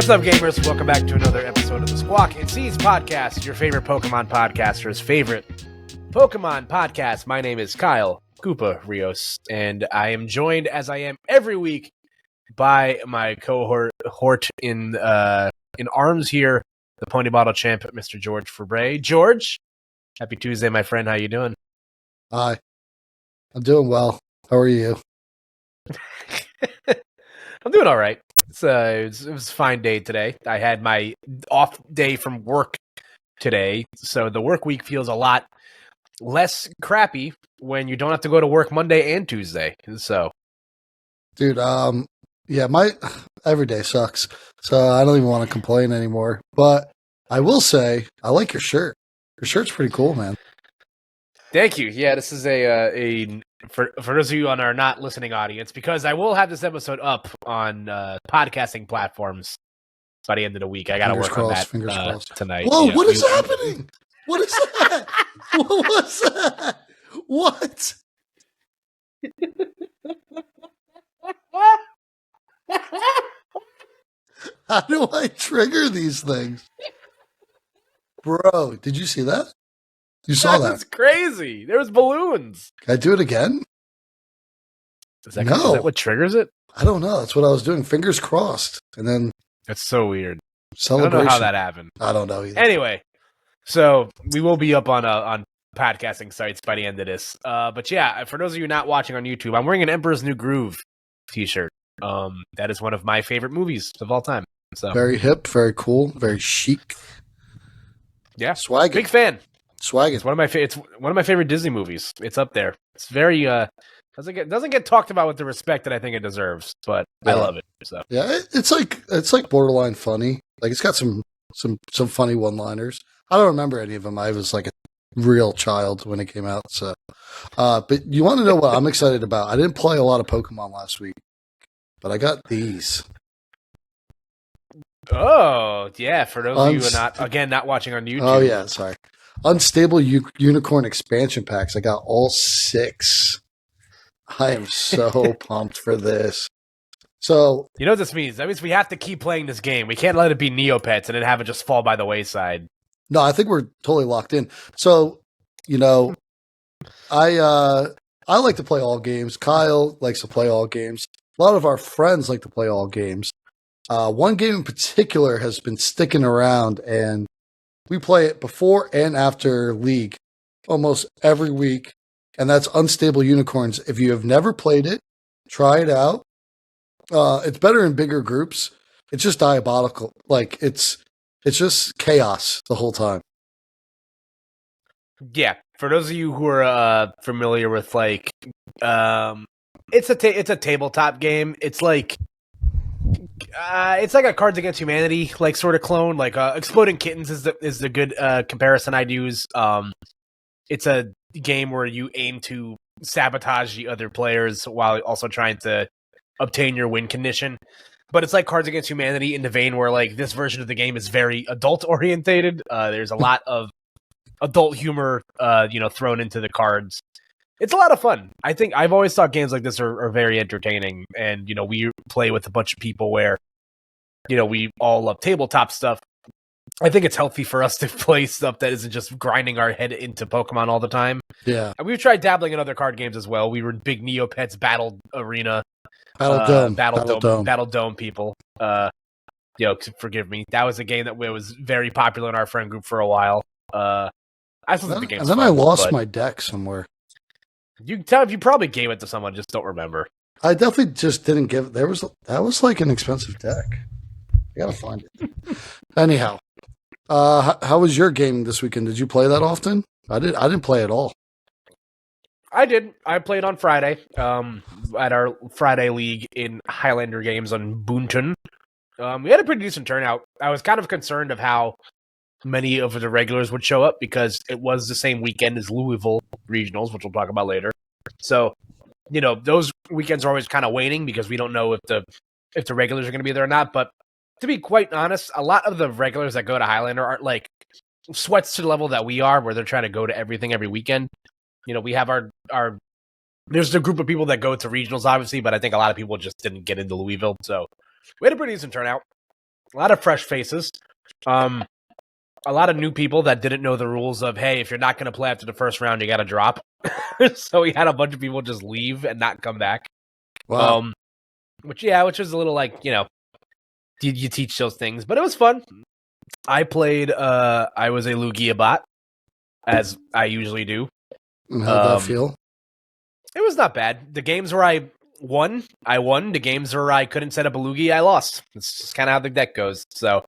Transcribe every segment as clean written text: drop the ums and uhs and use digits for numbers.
What's up, gamers? Welcome back to another episode of the Squawk and Seas podcast, your favorite Pokemon podcaster's favorite Pokemon podcast. My name is Kyle Koopa Rios, and I am joined, as I am every week, by my cohort in arms here, the Pony Bottle Champ, Mr. George Fabray. George, happy Tuesday, my friend. How you doing? Hi. I'm doing well. How are you? I'm doing all right. It was a fine day today. I had my off day from work today, so the work week feels a lot less crappy when you don't have to go to work Monday and Tuesday. So, dude, yeah, my every day sucks, so I don't even want to complain anymore. But I will say, I like your shirt. Your shirt's pretty cool, man. Thank you. Yeah, this is for those of you on our not listening audience, because I will have this episode up on podcasting platforms by the end of the week. I got to work on that tonight. Whoa, what is happening? What is that? What was that? What? How do I trigger these things? Bro, did you see that? You saw that? That's crazy. There was balloons. Can I do it again? Is that what triggers it? I don't know. That's what I was doing. Fingers crossed. And then... That's so weird. Celebration. I don't know how that happened. I don't know either. Anyway, so we will be up on podcasting sites by the end of this. But yeah, for those of you not watching on YouTube, I'm wearing an Emperor's New Groove t-shirt. That is one of my favorite movies of all time. So very hip, very cool, very chic. Yeah, swaggin'. Big fan. Swaggin'. It's one of my favorite Disney movies. It's up there. It's very doesn't get talked about with the respect that I think it deserves, but I love it. So yeah, it's like borderline funny. Like it's got some funny one-liners. I don't remember any of them. I was like a real child when it came out. So, but you want to know what I'm excited about? I didn't play a lot of Pokemon last week, but I got these. Oh yeah, for those of you who are not watching on YouTube. Oh yeah, sorry. Unstable Unicorn expansion packs. I got all 6. I am so pumped for this. So you know what this means? That means we have to keep playing this game. We can't let it be Neopets and then have it just fall by the wayside. No, I think we're totally locked in. So, you know, I like to play all games. Kyle likes to play all games. A lot of our friends like to play all games. One game in particular has been sticking around, and we play it before and after League almost every week, and that's Unstable Unicorns. If you have never played it, try it out. It's better in bigger groups. It's just diabolical. Like, it's just chaos the whole time. Yeah, for those of you who are familiar with, like, it's a tabletop game. It's like a Cards Against Humanity like sort of clone. Like Exploding Kittens is the good comparison I'd use. It's a game where you aim to sabotage the other players while also trying to obtain your win condition. But it's like Cards Against Humanity in the vein where like this version of the game is very adult orientated. There's a lot of adult humor, thrown into the cards. It's a lot of fun. I think I've always thought games like this are very entertaining. And, we play with a bunch of people where, we all love tabletop stuff. I think it's healthy for us to play stuff that isn't just grinding our head into Pokemon all the time. Yeah. And we've tried dabbling in other card games as well. We were big Neopets Battle Arena. Battle Dome people. Forgive me. That was a game that was very popular in our friend group for a while. I lost my deck somewhere. You probably gave it to someone, just don't remember. I definitely just didn't give it. That was like an expensive deck. I gotta find it. Anyhow, how was your game this weekend? Did you play that often? I didn't play at all. I did. I played on Friday. At our Friday league in Highlander Games on Boonton. We had a pretty decent turnout. I was kind of concerned of how many of the regulars would show up because it was the same weekend as Louisville Regionals, which we'll talk about later. So, those weekends are always kind of waning because we don't know if the regulars are going to be there or not. But to be quite honest, a lot of the regulars that go to Highlander aren't like sweats to the level that we are, where they're trying to go to everything every weekend. We have our there's a group of people that go to regionals, obviously, but I think a lot of people just didn't get into Louisville. So we had a pretty decent turnout. a lot of fresh faces. A lot of new people that didn't know the rules of, hey, if you're not going to play after the first round, you got to drop. So we had a bunch of people just leave and not come back. Wow. Which was a little like, you teach those things, but it was fun. I played, I was a Lugia bot, as I usually do. And how'd that feel? It was not bad. The games where I won. The games where I couldn't set up a Lugia, I lost. It's just kind of how the deck goes. So,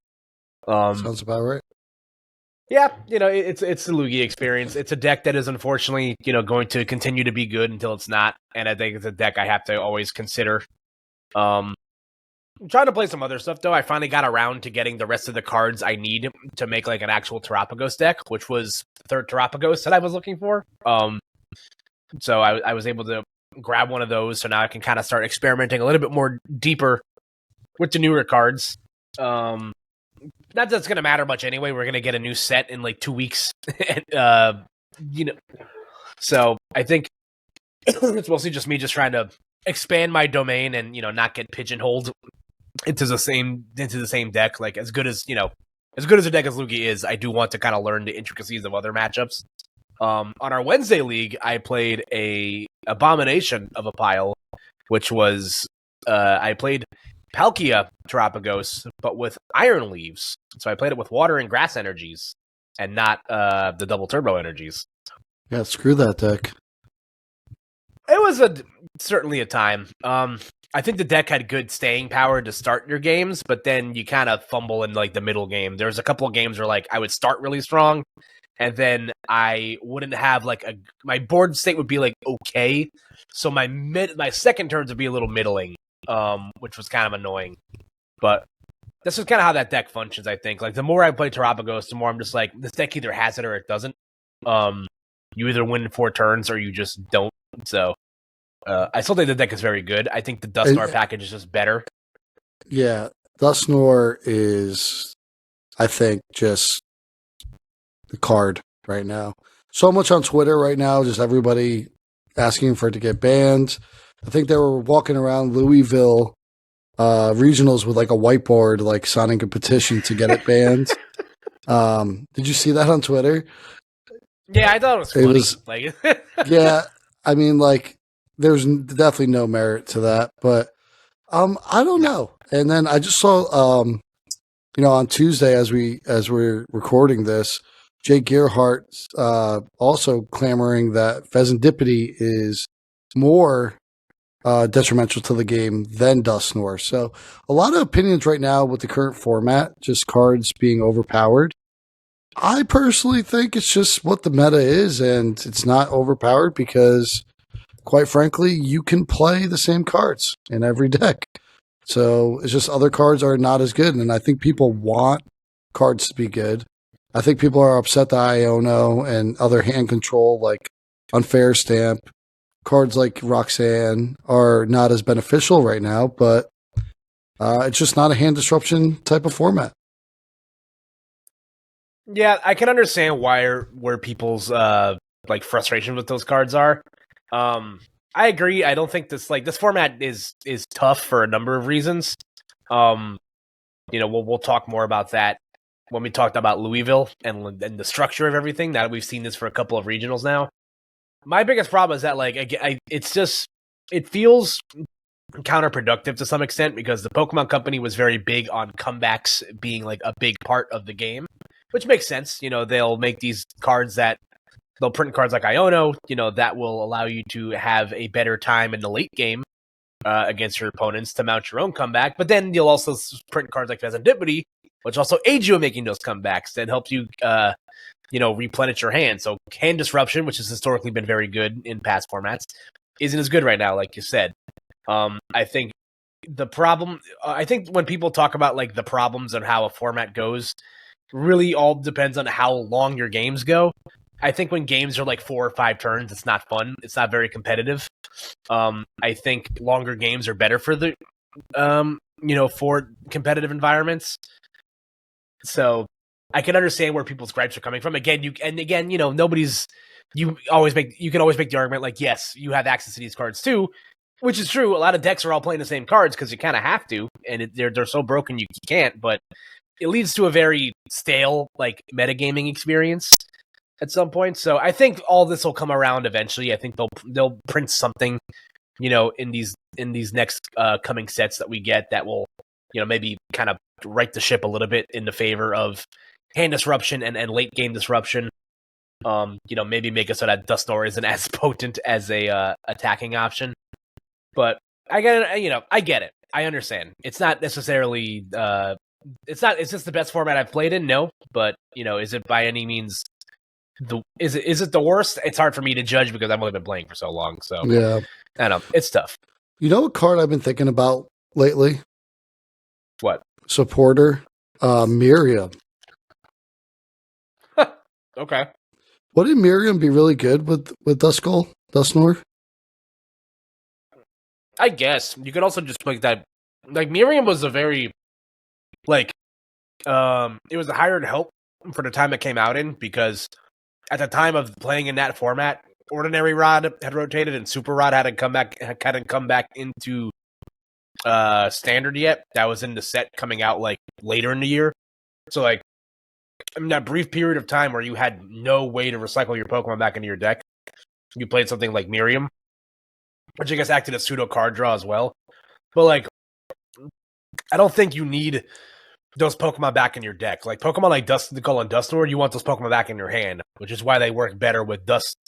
Sounds about right. Yeah, it's the Lugia experience. It's a deck that is unfortunately, going to continue to be good until it's not, and I think it's a deck I have to always consider. I'm trying to play some other stuff though. I finally got around to getting the rest of the cards I need to make like an actual Terapagos deck, which was the third Terapagos that I was looking for. So I was able to grab one of those, so now I can kind of start experimenting a little bit more deeper with the newer cards. Not that it's going to matter much anyway. We're going to get a new set in like 2 weeks. So I think it's mostly just me just trying to expand my domain and, not get pigeonholed into the same deck. Like as good as a deck as Lugia is, I do want to kind of learn the intricacies of other matchups. On our Wednesday league, I played a abomination of a pile, which was I played Palkia Terapagos, but with Iron Leaves. So I played it with water and grass energies, and not the double turbo energies. Yeah, screw that deck. It was certainly a time. I think the deck had good staying power to start your games, but then you kind of fumble in like the middle game. There was a couple of games where like I would start really strong, and then I wouldn't have like my board state would be like okay, so my second turns would be a little middling. Which was kind of annoying. But this is kind of how that deck functions, I think. Like, the more I play Terapagos, the more I'm just like, this deck either has it or it doesn't. You either win in 4 turns or you just don't. So, I still think the deck is very good. I think the Dusknoir package is just better. Yeah, Dusknoir is, I think, just the card right now. So much on Twitter right now, just everybody asking for it to get banned. I think they were walking around Louisville regionals with like a whiteboard, like signing a petition to get it banned. Did you see that on Twitter? Yeah, I thought it was funny. It was, like, yeah, I mean, like, there's definitely no merit to that, but I don't know. And then I just saw, on Tuesday as we're recording this, Jake Gearhart also clamoring that Pheasantipity is more detrimental to the game than Dusknoir. So a lot of opinions right now with the current format, just cards being overpowered. I personally think it's just what the meta is, and it's not overpowered because, quite frankly, you can play the same cards in every deck. So it's just other cards are not as good, and I think people want cards to be good. I think people are upset that Iono and other hand control like Unfair Stamp, cards like Roxanne are not as beneficial right now, but it's just not a hand disruption type of format. Yeah, I can understand where people's like frustration with those cards are. I agree. I don't think this format is tough for a number of reasons. We'll talk more about that when we talked about Louisville and the structure of everything. Now that we've seen this for a couple of regionals now. My biggest problem is that it feels counterproductive to some extent because the Pokemon Company was very big on comebacks being like a big part of the game, which makes sense. They'll make these cards they'll print cards like Iono, that will allow you to have a better time in the late game against your opponents to mount your own comeback. But then you'll also print cards like Pheasantipity, which also aids you in making those comebacks and helps you replenish your hand. So hand disruption, which has historically been very good in past formats, isn't as good right now, like you said. I think the problem, I think when people talk about like the problems and how a format goes, really all depends on how long your games go. I think when games are like 4 or 5 turns, it's not fun. It's not very competitive. I think longer games are better for the, for competitive environments. So I can understand where people's gripes are coming from. You can always make the argument like, yes, you have access to these cards too. Which is true. A lot of decks are all playing the same cards because you kind of have to, and they're so broken you can't. But it leads to a very stale like metagaming experience at some point. So I think all this will come around eventually. I think they'll print something, in these next coming sets that we get that will, maybe kind of right the ship a little bit in the favor of hand disruption and late game disruption. Maybe make it so that Dusknoir isn't as potent as a attacking option. But I get it. I get it. I understand. It's not necessarily. It's just the best format I've played in. No, but is it by any means is it the worst? It's hard for me to judge because I've only been playing for so long. So yeah, I don't know. It's tough. You know what card I've been thinking about lately? What? Supporter, Miriam. Okay. Wouldn't Miriam be really good with Dusknoir? I guess you could also just like that. Like Miriam was a very it was a hired help for the time it came out in because at the time of playing in that format, Ordinary Rod had rotated and Super Rod hadn't come back into Standard yet. That was in the set coming out like later in the year. So like that brief period of time where you had no way to recycle your Pokemon back into your deck, you played something like Miriam, which I guess acted as pseudo card draw as well. But like, I don't think you need those Pokemon back in your deck. Like Pokemon like Dusknoir and Dusknoir, you want those Pokemon back in your hand, which is why they work better with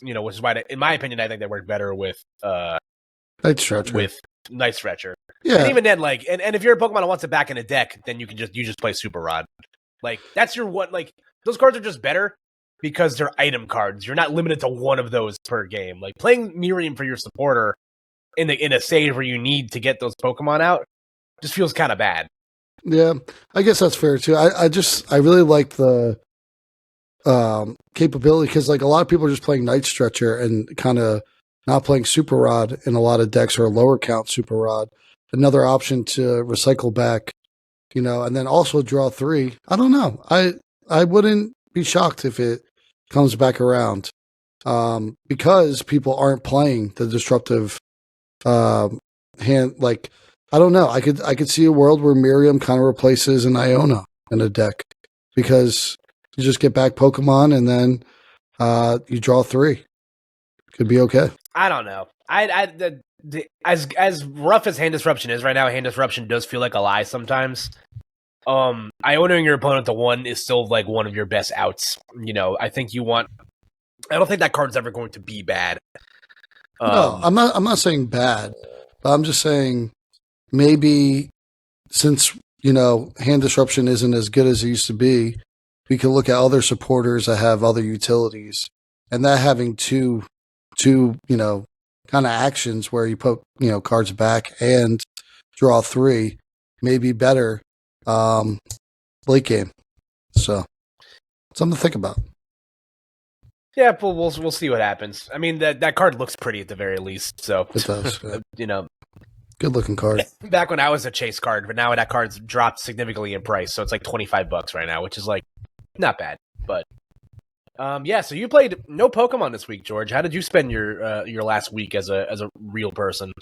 which is why, in my opinion, I think they work better with Night Stretcher. With Night Stretcher. Yeah. And even then, like, and if you're a Pokemon that wants it back in a deck, then you just play Super Rod. Like, that's your one, like, those cards are just better because they're item cards. You're not limited to one of those per game. Like, playing Miriam for your supporter in a stage where you need to get those Pokemon out just feels kind of bad. Yeah, I guess that's fair too. I really like the capability because like a lot of people are just playing Night Stretcher and kind of not playing Super Rod in a lot of decks or lower count Super Rod. Another option to recycle back, and then also draw 3. I don't know. I wouldn't be shocked if it comes back around because people aren't playing the disruptive hand. Like, I don't know. I could see a world where Miriam kind of replaces an Iona in a deck because you just get back Pokemon and then you draw 3. Could be okay. I don't know. As rough as hand disruption is right now, hand disruption does feel like a lie sometimes. Ionaing your opponent to 1 is still like one of your best outs. I think I don't think that card's ever going to be bad. No, I'm not saying bad. But I'm just saying maybe since hand disruption isn't as good as it used to be, we can look at other supporters that have other utilities, and that having two kind of actions where you put cards back and draw 3 may be better late game. So something to think about. Yeah, but we'll see what happens. I mean, that card looks pretty at the very least. So it does. Yeah. Good looking card. Back when I was a chase card, but now that card's dropped significantly in price, so it's like $25 right now, which is like not bad. But yeah, so you played no Pokemon this week, George. How did you spend your last week as a real person?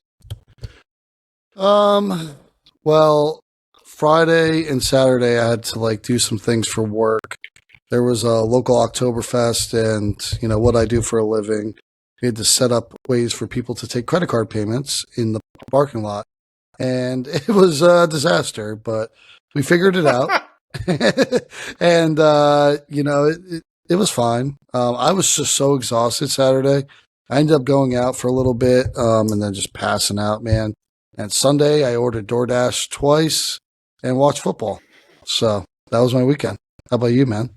Well, Friday and Saturday I had to do some things for work. There was a local Oktoberfest, and what I do for a living, we had to set up ways for people to take credit card payments in the parking lot, and it was a disaster, but we figured it out. And it was fine. I was just so exhausted Saturday. I ended up going out for a little bit, and then just passing out, man. And Sunday I ordered DoorDash twice and watched football. So that was my weekend. How about you, man?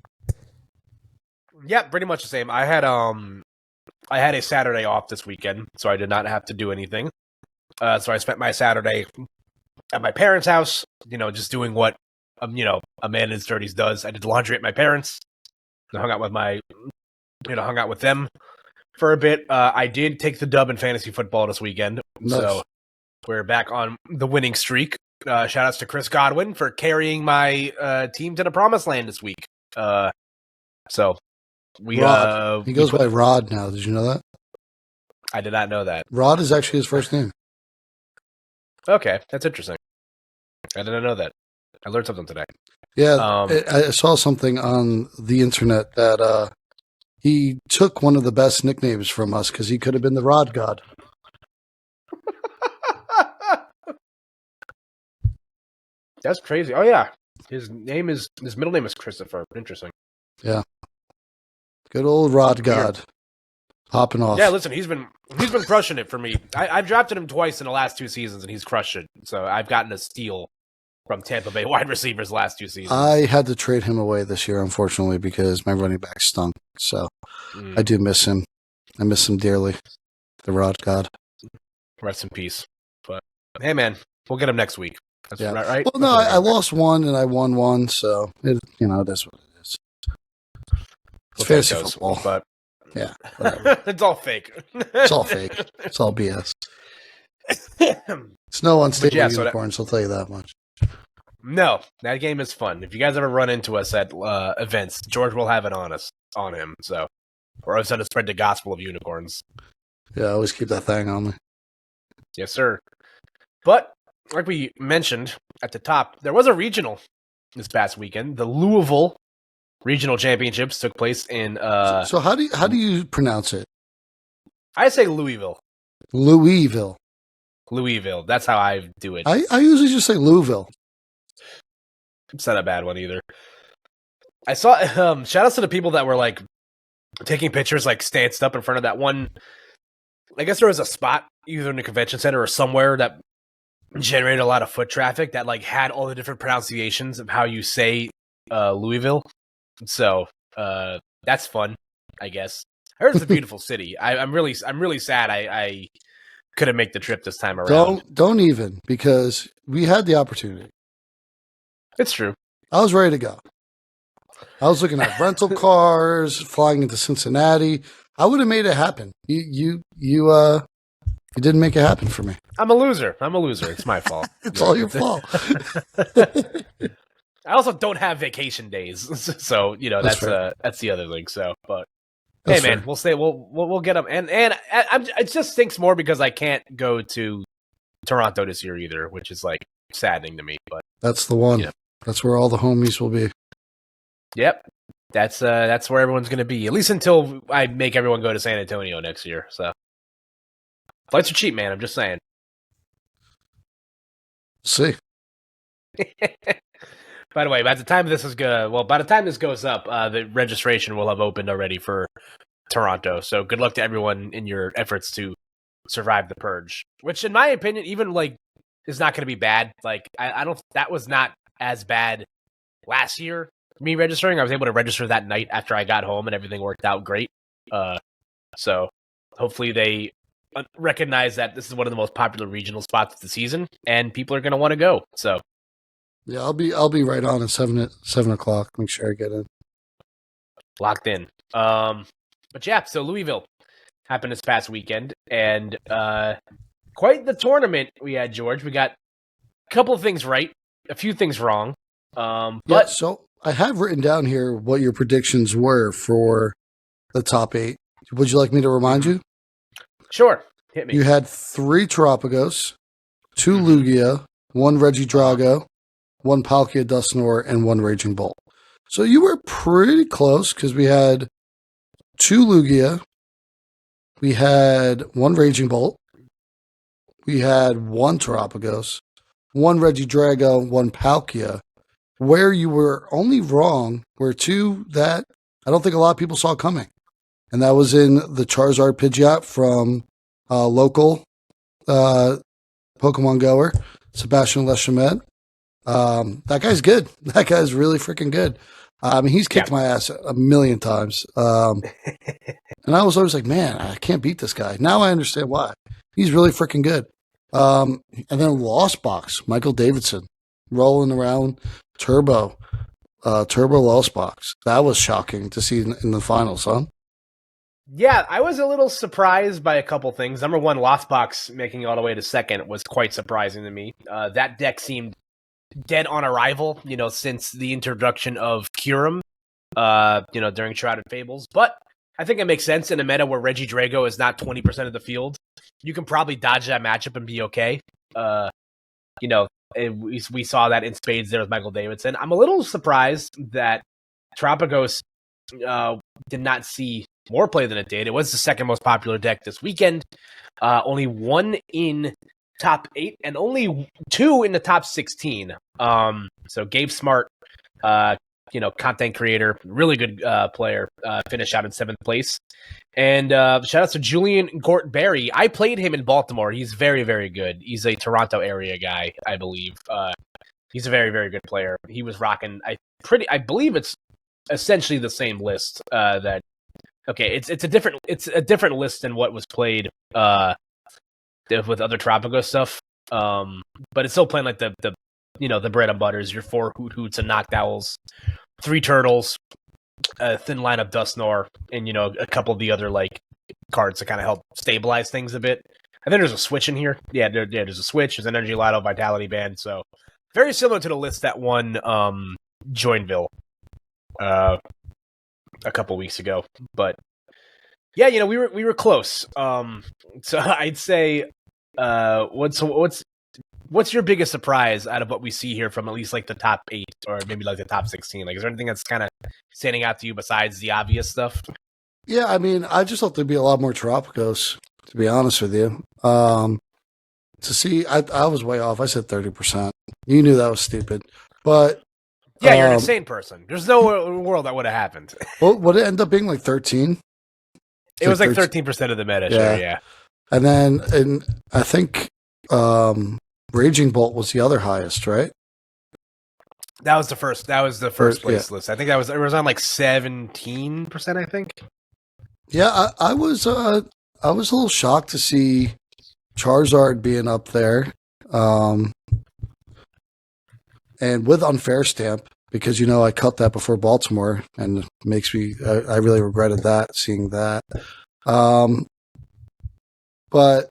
Yeah, pretty much the same. I had a Saturday off this weekend, so I did not have to do anything. So I spent my Saturday at my parents' house, just doing what a man in his 30s does. I did laundry at my parents. I hung out with them for a bit. I did take the dub in fantasy football this weekend, nice. So we're back on the winning streak. Shout outs to Chris Godwin for carrying my team to the promised land this week. So we he goes by Rod now. Did you know that? I did not know that. Rod is actually his first name. Okay, that's interesting. I didn't know that. I learned something today. Yeah, I saw something on the internet that he took one of the best nicknames from us because he could have been the Rod God. That's crazy. Oh yeah, his middle name is Christopher. Interesting. Yeah, good old Rod God, hopping off. Yeah, listen, he's been crushing it for me. I've drafted him twice in the last 2 seasons, and he's crushed it. So I've gotten a steal from Tampa Bay wide receivers last 2 seasons. I had to trade him away this year, unfortunately, because my running back stunk. So I do miss him. I miss him dearly. The Rod God. Rest in peace. But hey, man, we'll get him next week. That's right. Well, no, I lost one and I won one, so it is what it is. It's fantasy football, but yeah, it's all fake. It's all fake. It's all BS. It's no unstable unicorns. I'll tell you that much. No, that game is fun. If you guys ever run into us at events, George will have it on him. So, or I've to spread the gospel of unicorns. Yeah, I always keep that thing on me. Yes, sir. But like we mentioned at the top, there was a regional this past weekend. The Louisville Regional Championships took place in. So how do you pronounce it? I say Louisville. Louisville. That's how I do it. I usually just say Louisville. It's not a bad one either. I saw shout outs to the people that were like taking pictures, like stanced up in front of that one. I guess there was a spot either in the convention center or somewhere that generated a lot of foot traffic that like had all the different pronunciations of how you say Louisville. So that's fun, I guess. I heard it's a beautiful city. I'm really sad I couldn't make the trip this time around. Don't even, because we had the opportunity. It's true. I was ready to go. I was looking at rental cars, flying into Cincinnati. I would have made it happen. You didn't make it happen for me. I'm a loser. It's my fault. It's all your fault. I also don't have vacation days, so that's the other thing. So, but hey, man, we'll get them, and it just stinks more because I can't go to Toronto this year either, which is like saddening to me. But that's the one. That's where all the homies will be. Yep, that's where everyone's going to be, at least until I make everyone go to San Antonio next year. So flights are cheap, man. I'm just saying. See. By the way, by the time this goes up, the registration will have opened already for Toronto. So good luck to everyone in your efforts to survive the purge, which, in my opinion, even like is not going to be bad. Like I don't. That was not as bad last year. Me registering, I was able to register that night after I got home, and everything worked out great. So hopefully they recognize that this is one of the most popular regional spots of the season, and people are going to want to go. So. Yeah, I'll be right on at 7 o'clock. Make sure I get in. Locked in. But yeah, so Louisville happened this past weekend, and quite the tournament we had, George. We got a couple of things right, a few things wrong. But so I have written down here what your predictions were for the top 8. Would you like me to remind you? Sure. Hit me. You had 3 Terapagos, 2 Lugia, 1 Reggie Drago, 1 Palkia Dustnor, and 1 Raging Bolt. So you were pretty close because we had 2 Lugia, we had 1 Raging Bolt, we had 1 Terapagos, 1 Reggie Drago, 1 Palkia. Where you were only wrong were 2 that I don't think a lot of people saw coming. And that was in the Charizard Pidgeot from local Pokemon goer, Sebastian Lechamed. That guy's good. That guy's really freaking good. He's kicked my ass a million times. And I was always like, man, I can't beat this guy. Now I understand why. He's really freaking good. And then Lost Box, Michael Davidson, rolling around Turbo Lost Box. That was shocking to see in the finals, huh? Yeah, I was a little surprised by a couple things. Number one, Lost Box making it all the way to second was quite surprising to me. That deck seemed dead on arrival, since the introduction of Kyurem, during Shrouded Fables. But I think it makes sense in a meta where Reggie Drago is not 20% of the field. You can probably dodge that matchup and be okay. we saw that in spades there with Michael Davidson. I'm a little surprised that Tropicos did not see more play than it did. It was the second most popular deck this weekend. Only one in top 8 and only 2 in the top 16. So Gabe Smart, content creator, really good player, finished out in 7th place. And shout out to Julian Gort-Berry. I played him in Baltimore. He's very, very good. He's a Toronto area guy, I believe. He's a very, very good player. He was rocking. I believe it's essentially the same list. It's a different list than what was played with other Tropico stuff. But it's still playing like the bread and butters. Your 4 Hoot Hoots and Knocked Owls, 3 Turtles, a thin line of Dustnor, and a couple of the other like cards to kind of help stabilize things a bit. I think there's a switch in here. Yeah, there's a switch. There's an Energy Lotto, Vitality Band. So very similar to the list that won Joinville a couple weeks ago. But yeah, we were close. So I'd say what's your biggest surprise out of what we see here from at least like the top 8 or maybe like the top 16? Like, is there anything that's kind of standing out to you besides the obvious stuff? Yeah, I mean, I just thought there'd be a lot more Tropicos, to be honest with you. To see, I was way off. I said 30%. You knew that was stupid. But yeah, you're an insane person. There's no world that would have happened. Well, would it end up being like 13? It was like 13% of the meta, yeah. Sure, yeah. And then I think Raging Bolt was the other highest, right? That was the first place list. I think it was on like 17%, I think. Yeah, I was a little shocked to see Charizard being up there. And with Unfair Stamp, because I cut that before Baltimore, and it makes me I really regretted that, seeing that. But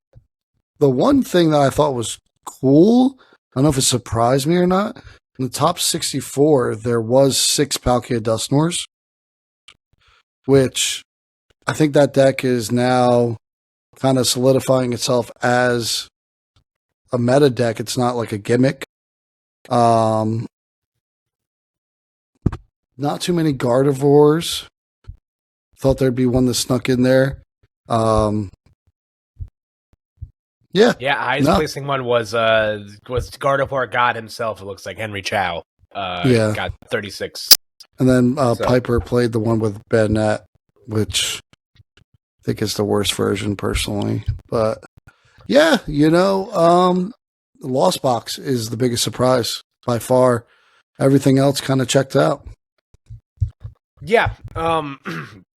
the one thing that I thought was cool, I don't know if it surprised me or not, in the top 64, there was 6 Palkia Dustnors, which I think that deck is now kind of solidifying itself as a meta deck. It's not like a gimmick. Not too many Gardevoirs. Thought there'd be one that snuck in there. Yeah. Highest placing one was Gardevoir God himself. It looks like Henry Chow. Got 36. And then Piper played the one with Bennett, which I think is the worst version personally. But yeah, the Lost Box is the biggest surprise by far. Everything else kind of checked out. Yeah,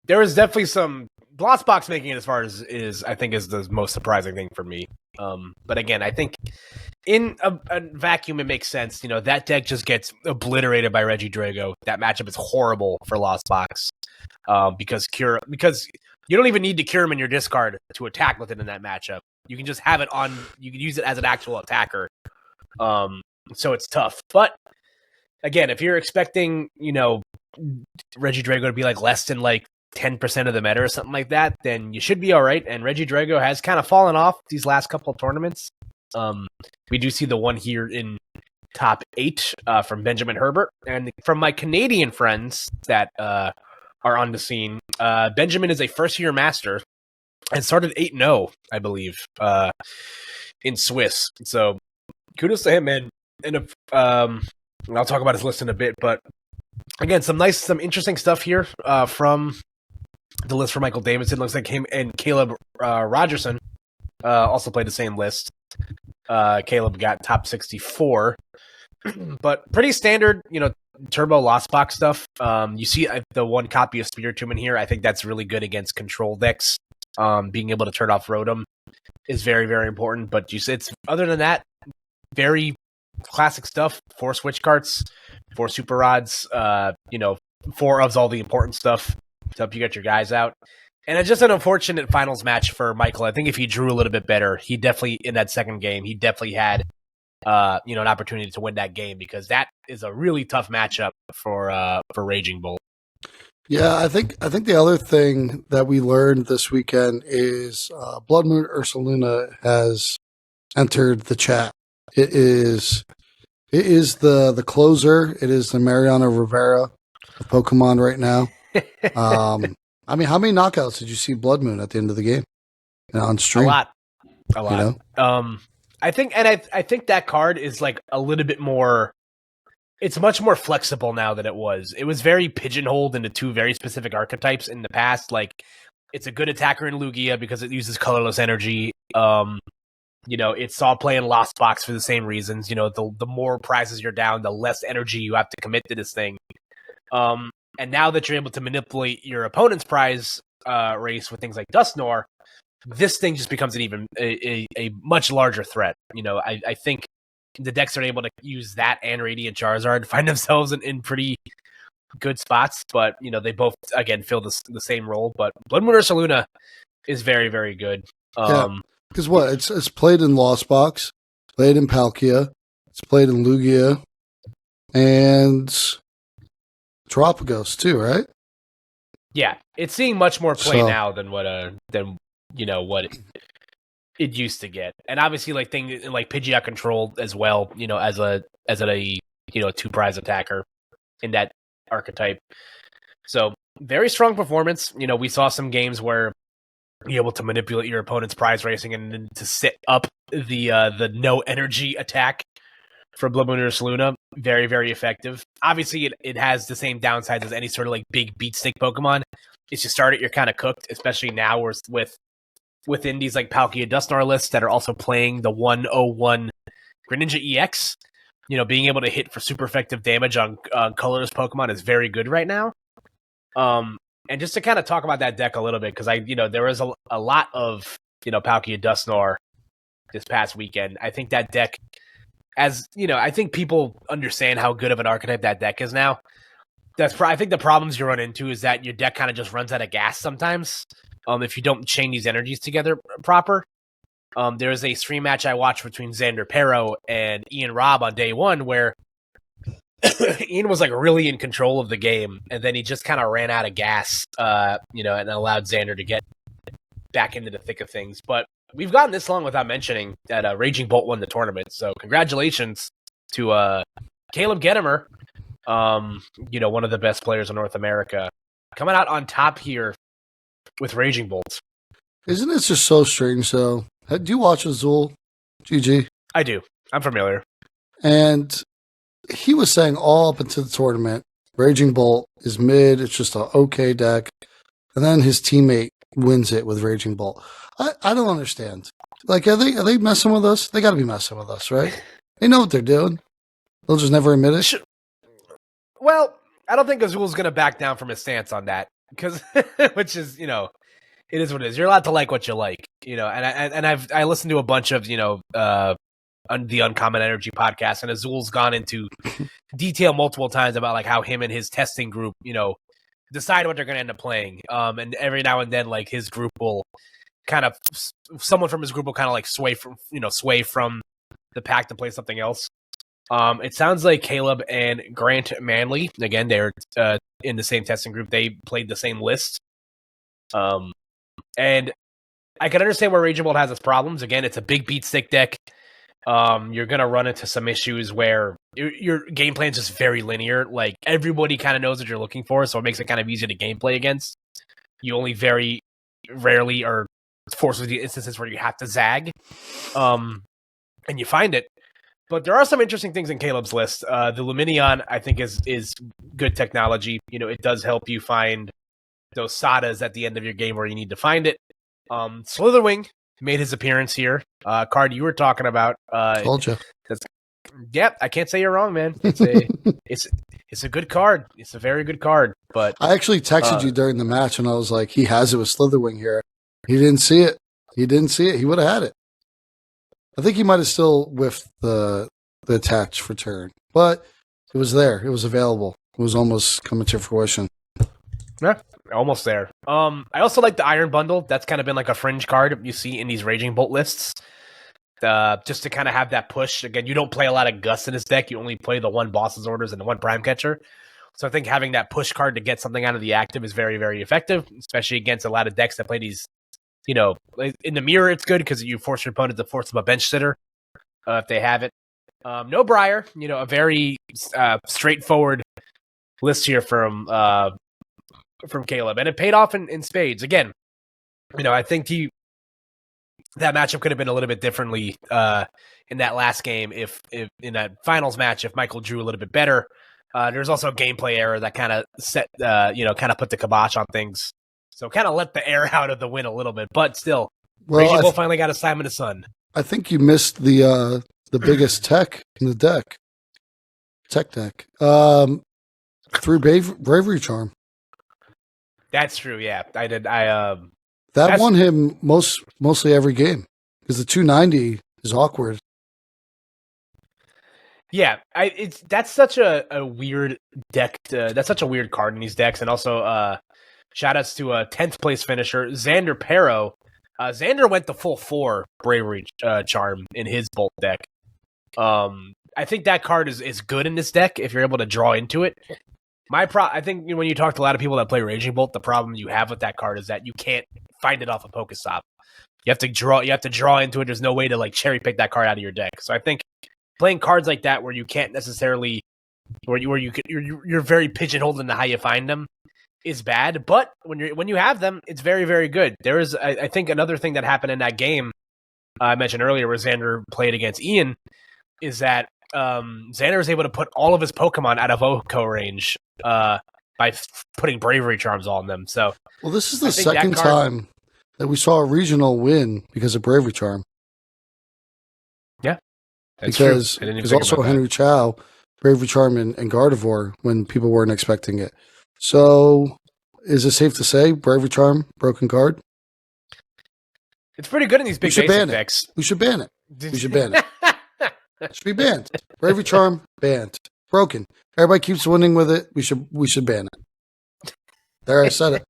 there was definitely some Lost Box making it as far as I think is the most surprising thing for me. But again, I think in a vacuum it makes sense. That deck just gets obliterated by Reggie Drago. That matchup is horrible for Lost Box because you don't even need to cure him in your discard to attack with it in that matchup. You can just have it on. You can use it as an actual attacker. So it's tough. But again, if you're expecting, Reggie Drago to be like less than like 10% of the meta or something like that, then you should be all right. And Reggie Drago has kind of fallen off these last couple of tournaments. We do see the one here in top 8 from Benjamin Herbert. And from my Canadian friends that are on the scene, Benjamin is a first-year master and started 8-0, I believe, in Swiss. So kudos to him, man. And I'll talk about his list in a bit. But again, some interesting stuff here from the list for Michael Davidson. Looks like him and Caleb Rogerson also played the same list. Caleb got top 64, but pretty standard, Turbo Lost Box stuff. You see the one copy of Spiritomb in here. I think that's really good against control decks. Being able to turn off Rotom is very, very important. But it's other than that, very classic stuff. 4 switch carts, 4 super rods. 4 ofs all the important stuff to help you get your guys out. And it's just an unfortunate finals match for Michael. I think if he drew a little bit better, he definitely, in that second game, he definitely had, an opportunity to win that game, because that is a really tough matchup for Raging Bolt. Yeah, I think the other thing that we learned this weekend is Blood Moon Ursaluna has entered the chat. It is the closer. It is the Mariano Rivera of Pokemon right now. I mean, how many knockouts did you see Blood Moon at the end of the game? On stream, a lot. You know? I think that card is like a little bit more. It's much more flexible now than it was. It was very pigeonholed into two very specific archetypes in the past. Like, it's a good attacker in Lugia because it uses colorless energy. It saw play in Lost Box for the same reasons. The more prizes you're down, the less energy you have to commit to this thing. And now that you're able to manipulate your opponent's prize race with things like Dusknoir, this thing just becomes a much larger threat. I think the decks are able to use that and Radiant Charizard to find themselves in pretty good spots, but they both again fill the same role. But Blood Moon Ursa Luna is very, very good. Because it's played in Lost Box, played in Palkia, it's played in Lugia, and Terapagos too, right? Yeah, it's seeing much more play now than what it used to get, and obviously like things like Pidgeot control as well. As a 2-prize attacker in that archetype. So very strong performance. We saw some games where you're able to manipulate your opponent's prize racing and then to set up the no energy attack for Blood Moon Ursa Luna. Very, very effective. Obviously, it has the same downsides as any sort of like big beat stick Pokemon. It's you start it, you're kind of cooked, especially now within these like Palkia Dusknoir lists that are also playing the 101 Greninja EX. Being able to hit for super effective damage on colorless Pokemon is very good right now. And just to kind of talk about that deck a little bit, because there was a lot of Palkia Dusknoir this past weekend. I think that deck, I think people understand how good of an archetype that deck is now. I think the problems you run into is that your deck kind of just runs out of gas sometimes. If you don't chain these energies together proper. There was a stream match I watched between Xander Pero and Ian Robb on day one where Ian was like really in control of the game, and then he just kind of ran out of gas, and allowed Xander to get back into the thick of things. But we've gotten this long without mentioning that Raging Bolt won the tournament. So congratulations to Caleb Gettimer, one of the best players in North America, coming out on top here with Raging Bolts. Isn't it just so strange, though? Do you watch Azul, GG? I do. I'm familiar. And he was saying all up into the tournament, Raging Bolt is mid, it's just an okay deck. And then his teammate wins it with Raging Bolt. I don't understand. Like, are they messing with us? They got to be messing with us, right? They know what they're doing. They'll just never admit it. Well, I don't think Azul's going to back down from his stance on that, because which is, it is what it is. You're allowed to like what you like, and I listened to a bunch of, the Uncommon Energy podcast, and Azul's gone into detail multiple times about like how him and his testing group, decide what they're going to end up playing. And every now and then, like his group will someone from his group will kind of like sway from the pack to play something else. It sounds like Caleb and Grant Manley, again, they're in the same testing group. They played the same list. And I can understand where Raging Bolt has its problems. Again, it's a big beat stick deck. You're going to run into some issues where your game plan is just very linear. Like, everybody kind of knows what you're looking for, so it makes it kind of easy to gameplay against. You only very rarely are forced with the instances where you have to zag. And you find it. But there are some interesting things in Caleb's list. The Luminion, I think, is good technology. It does help you find those Sadas at the end of your game where you need to find it. Slitherwing made his appearance here. Card you were talking about. Told you. Yep, I can't say you're wrong, man. It's a good card. It's a very good card. But I actually texted you during the match, and I was like, he has it with Slitherwing here. He didn't see it. He would have had it. I think he might have still whiffed the attach for turn, but it was there. It was available. It was almost coming to fruition. Yeah, almost there. I also like the Iron Bundle. That's kind of been like a fringe card you see in these Raging Bolt lists. Just to kind of have that push. Again, you don't play a lot of Gus in this deck. You only play the one Boss's Orders and the one Prime Catcher. So I think having that push card to get something out of the active is very, very effective, especially against a lot of decks that play these. In the mirror, it's good because you force your opponent to force them a bench sitter if they have it. No Briar, a very straightforward list here from Caleb, and it paid off in spades. Again, I think that matchup could have been a little bit differently in that last game if in that finals match if Michael drew a little bit better. There's also a gameplay error that kind of set kind of put the kibosh on things, so kind of let the air out of the win a little bit, but still, Raging Bull finally got a Simon the Sun. I think you missed the biggest tech in the deck. Tech deck. Through Bravery Charm. That's true, yeah. I did. That won him mostly every game because the 290 is awkward. Yeah, that's such a weird deck. That's such a weird card in these decks, and also shout outs to a 10th place finisher Xander Pero. Xander went the full 4 Bravery Charm in his Bolt deck. I think that card is good in this deck if you're able to draw into it. I think when you talk to a lot of people that play Raging Bolt, the problem you have with that card is that you can't find it off a Pokestop. You have to draw into it. There's no way to like cherry pick that card out of your deck. So I think playing cards like that where you can't necessarily, you're very pigeonholed into how you find them is bad. But when you have them, it's very, very good. There is, I think, another thing that happened in that game I mentioned earlier where Xander played against Ian is that Xander was able to put all of his Pokemon out of Oko range by putting Bravery Charms on them. So, well, this is the second time that we saw a regional win because of Bravery Charm. Yeah, that's because true. Because also Henry Chow, Bravery Charm, and Gardevoir when people weren't expecting it. So, is it safe to say Bravery Charm, broken card? It's pretty good in these big basic decks. We should ban it. We should ban it. It should be banned. Bravery Charm, banned. Broken. Everybody keeps winning with it. We should ban it. There, I said it.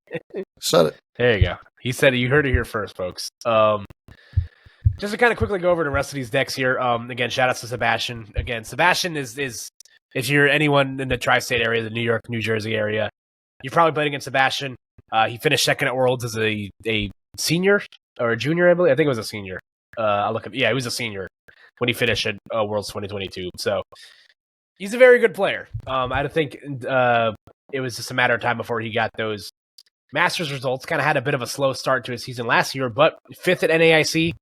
There you go. He said it. You heard it here first, folks. Just to kind of quickly go over the rest of these decks here. Again, shout out to Sebastian. Again, Sebastian is if you're anyone in the tri-state area, the New York, New Jersey area, you probably played against Sebastian. He finished second at Worlds as a senior or a junior, I believe. I think it was a senior. He was a senior when he finished at Worlds 2022. So he's a very good player. I think it was just a matter of time before he got those Masters results. Kind of had a bit of a slow start to his season last year, but 5th at NAIC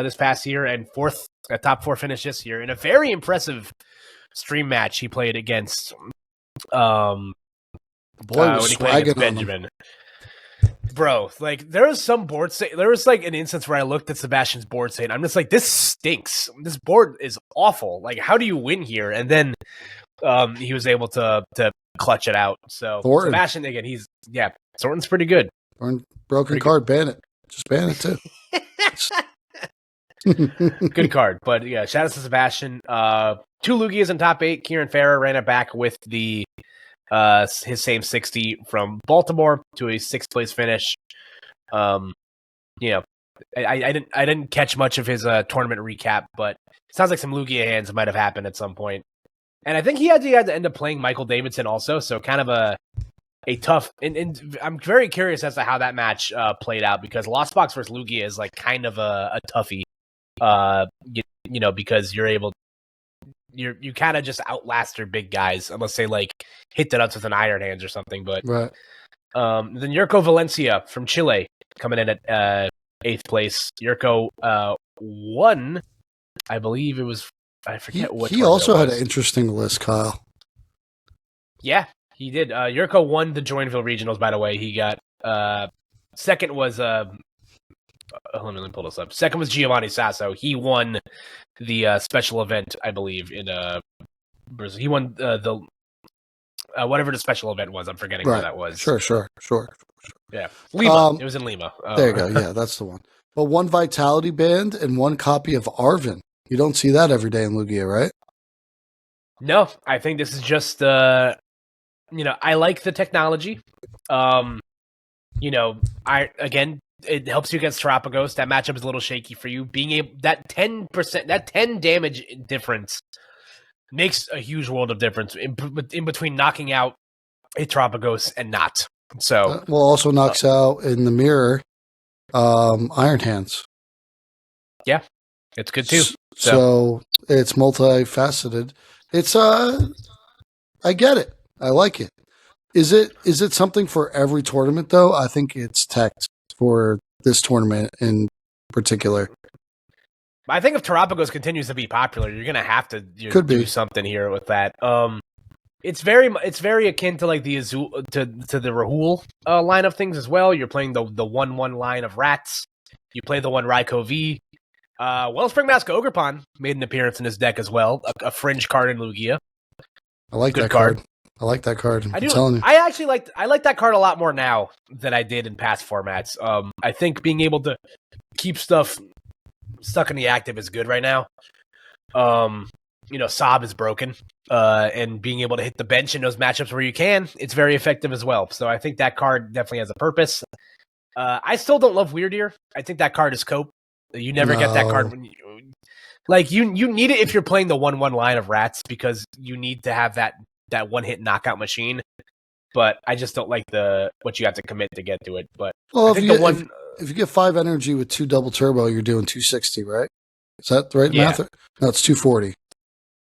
this past year and 4th, a top 4 finish this year in a very impressive stream match he played against was swagging Benjamin. Bro, like there was some board state. There was like an instance where I looked at Sebastian's board state. I'm just like, this stinks. This board is awful. Like, how do you win here? And then he was able to clutch it out. So Thornton. Sebastian again, Thornton's pretty good. Broken card, ban it. Just ban it too. Good card, but yeah, shout out to Sebastian. 2 Lugias in top 8. Kieran Farrer ran it back with the his same 60 from Baltimore to a 6th place finish. I didn't catch much of his tournament recap, but it sounds like some Lugia hands might have happened at some point. And I think he had to end up playing Michael Davidson also, so kind of a tough. And I'm very curious as to how that match played out because Lost Box versus Lugia is like kind of a toughie. Because you're able. You kind of just outlast their big guys unless they like hit the nuts with an iron hands or something. But right. Then Yurko Valencia from Chile coming in at 8th place. Yurko won, I believe it was. I forget what. He also had an interesting list, Kyle. Yeah, he did. Yurko won the Joinville Regionals. By the way, he got second was. Let me pull this up. Second was Giovanni Sasso. He won the special event, I believe, in Brazil. He won the whatever the special event was. I'm forgetting where that was. Sure. Yeah, Lima. It was in Lima. There you go. Yeah, that's the one. But 1 Vitality Band and 1 copy of Arvin. You don't see that every day in Lugia, right? No, I think this is just I like the technology. It helps you against Terapagos. That matchup is a little shaky for you. Being able that 10 damage difference makes a huge world of difference in between knocking out a Terapagos and not. So also knocks out in the mirror Iron Hands. Yeah. It's good too. So it's multifaceted. It's I get it. I like it. Is it something for every tournament though? I think it's text for this tournament in particular. I think if Terapagos continues to be popular, you're gonna have to do something here with that. It's very akin to like the Azul to the Rahul line of things as well. You're playing the 1/1 line of rats. You play the one Raikou V. Wellspring Mask Ogrepon made an appearance in his deck as well. A fringe card in Lugia. I like that card. I like that card. I'm telling you. I actually like that card a lot more now than I did in past formats. I think being able to keep stuff stuck in the active is good right now. Sob is broken, and being able to hit the bench in those matchups where you can, it's very effective as well. So I think that card definitely has a purpose. I still don't love Weird Ear. I think that card is cope. You never get that card when you need it if you're playing the 1/1 line of rats because you need to have that one hit knockout machine. But I just don't like what you have to commit to get to it. But I think if you get 5 energy with 2 double turbo, you're doing 260, right? Is that the right math? No, it's 240.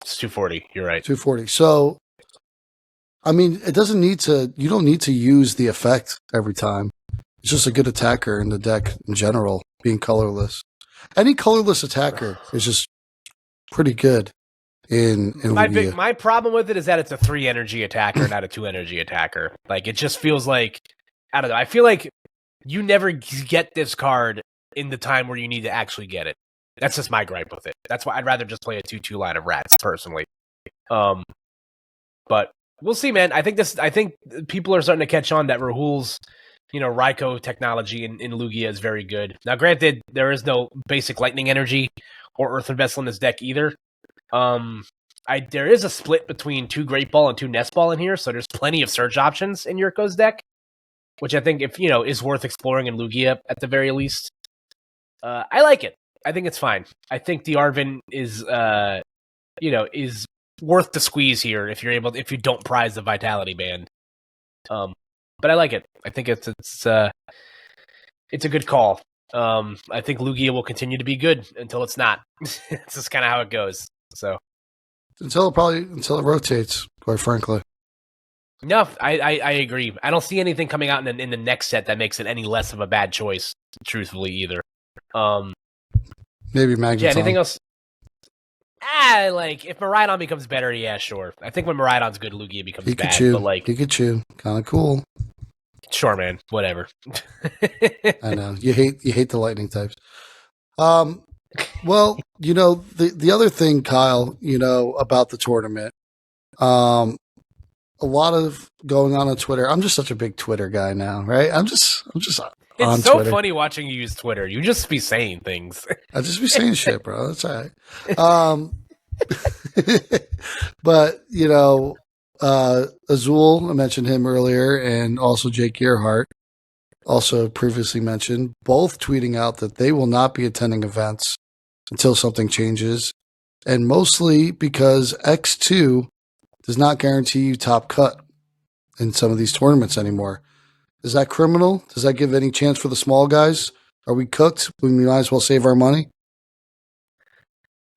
It's 240. You're right. 240. So, I mean, you don't need to use the effect every time. It's just a good attacker in the deck in general, being colorless. Any colorless attacker is just pretty good in my problem with it is that it's a 3 energy attacker, not a 2 energy attacker. Like, it just feels like, I don't know. I feel like you never get this card in the time where you need to actually get it. That's just my gripe with it. That's why I'd rather just play a 2/2 line of rats, personally. But we'll see, man. I think people are starting to catch on that Rahul's, Raikou technology in Lugia is very good. Now, granted, there is no basic lightning energy or Earthen Vessel in this deck either. There is a split between 2 Great Ball and 2 Nest Ball in here, so there's plenty of surge options in Yurko's deck, which I think is worth exploring in Lugia at the very least. I like it. I think it's fine. I think the Arvin is worth the squeeze here if you don't prize the Vitality Band. But I like it. I think it's a good call. I think Lugia will continue to be good until it's not. It's just kind of how it goes. So until it rotates, quite frankly. No, I agree. I don't see anything coming out in the next set that makes it any less of a bad choice, truthfully, either. Maybe Magneton. Yeah, anything else? If Miraidon becomes better, yeah, sure. I think when Miraidon's good, Lugia becomes bad. But Pikachu, kind of cool. Sure, man. Whatever. I know you hate the lightning types. Well, the other thing, Kyle, about the tournament, a lot of going on Twitter. I'm just such a big Twitter guy now, right? I'm just It's so Twitter. Funny watching you use Twitter. You just be saying things. I just be saying shit, bro. That's all right. But, Azul, I mentioned him earlier, and also Jake Gearhart, also previously mentioned, both tweeting out that they will not be attending events until something changes, and mostly because X2 does not guarantee you top cut in some of these tournaments anymore. Is that criminal? Does that give any chance for the small guys? Are we cooked? We might as well save our money?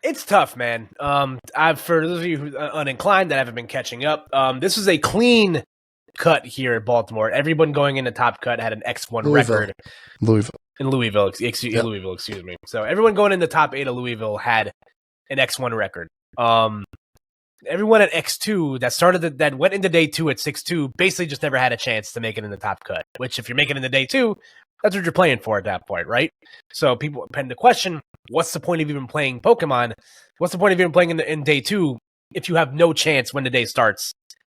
It's tough, man. For those of you who are uninclined that haven't been catching up, this is a clean cut here at Baltimore. Everyone going in the top cut had an X1 record. Louisville, excuse me. So everyone going in the top 8 of Louisville had an X1 record. Everyone at X2 that went into day 2 at 6-2 basically just never had a chance to make it in the top cut, which if you're making it in the day 2, that's what you're playing for at that point, right? So people tend to question, what's the point of even playing Pokemon? What's the point of even playing in day 2 if you have no chance when the day starts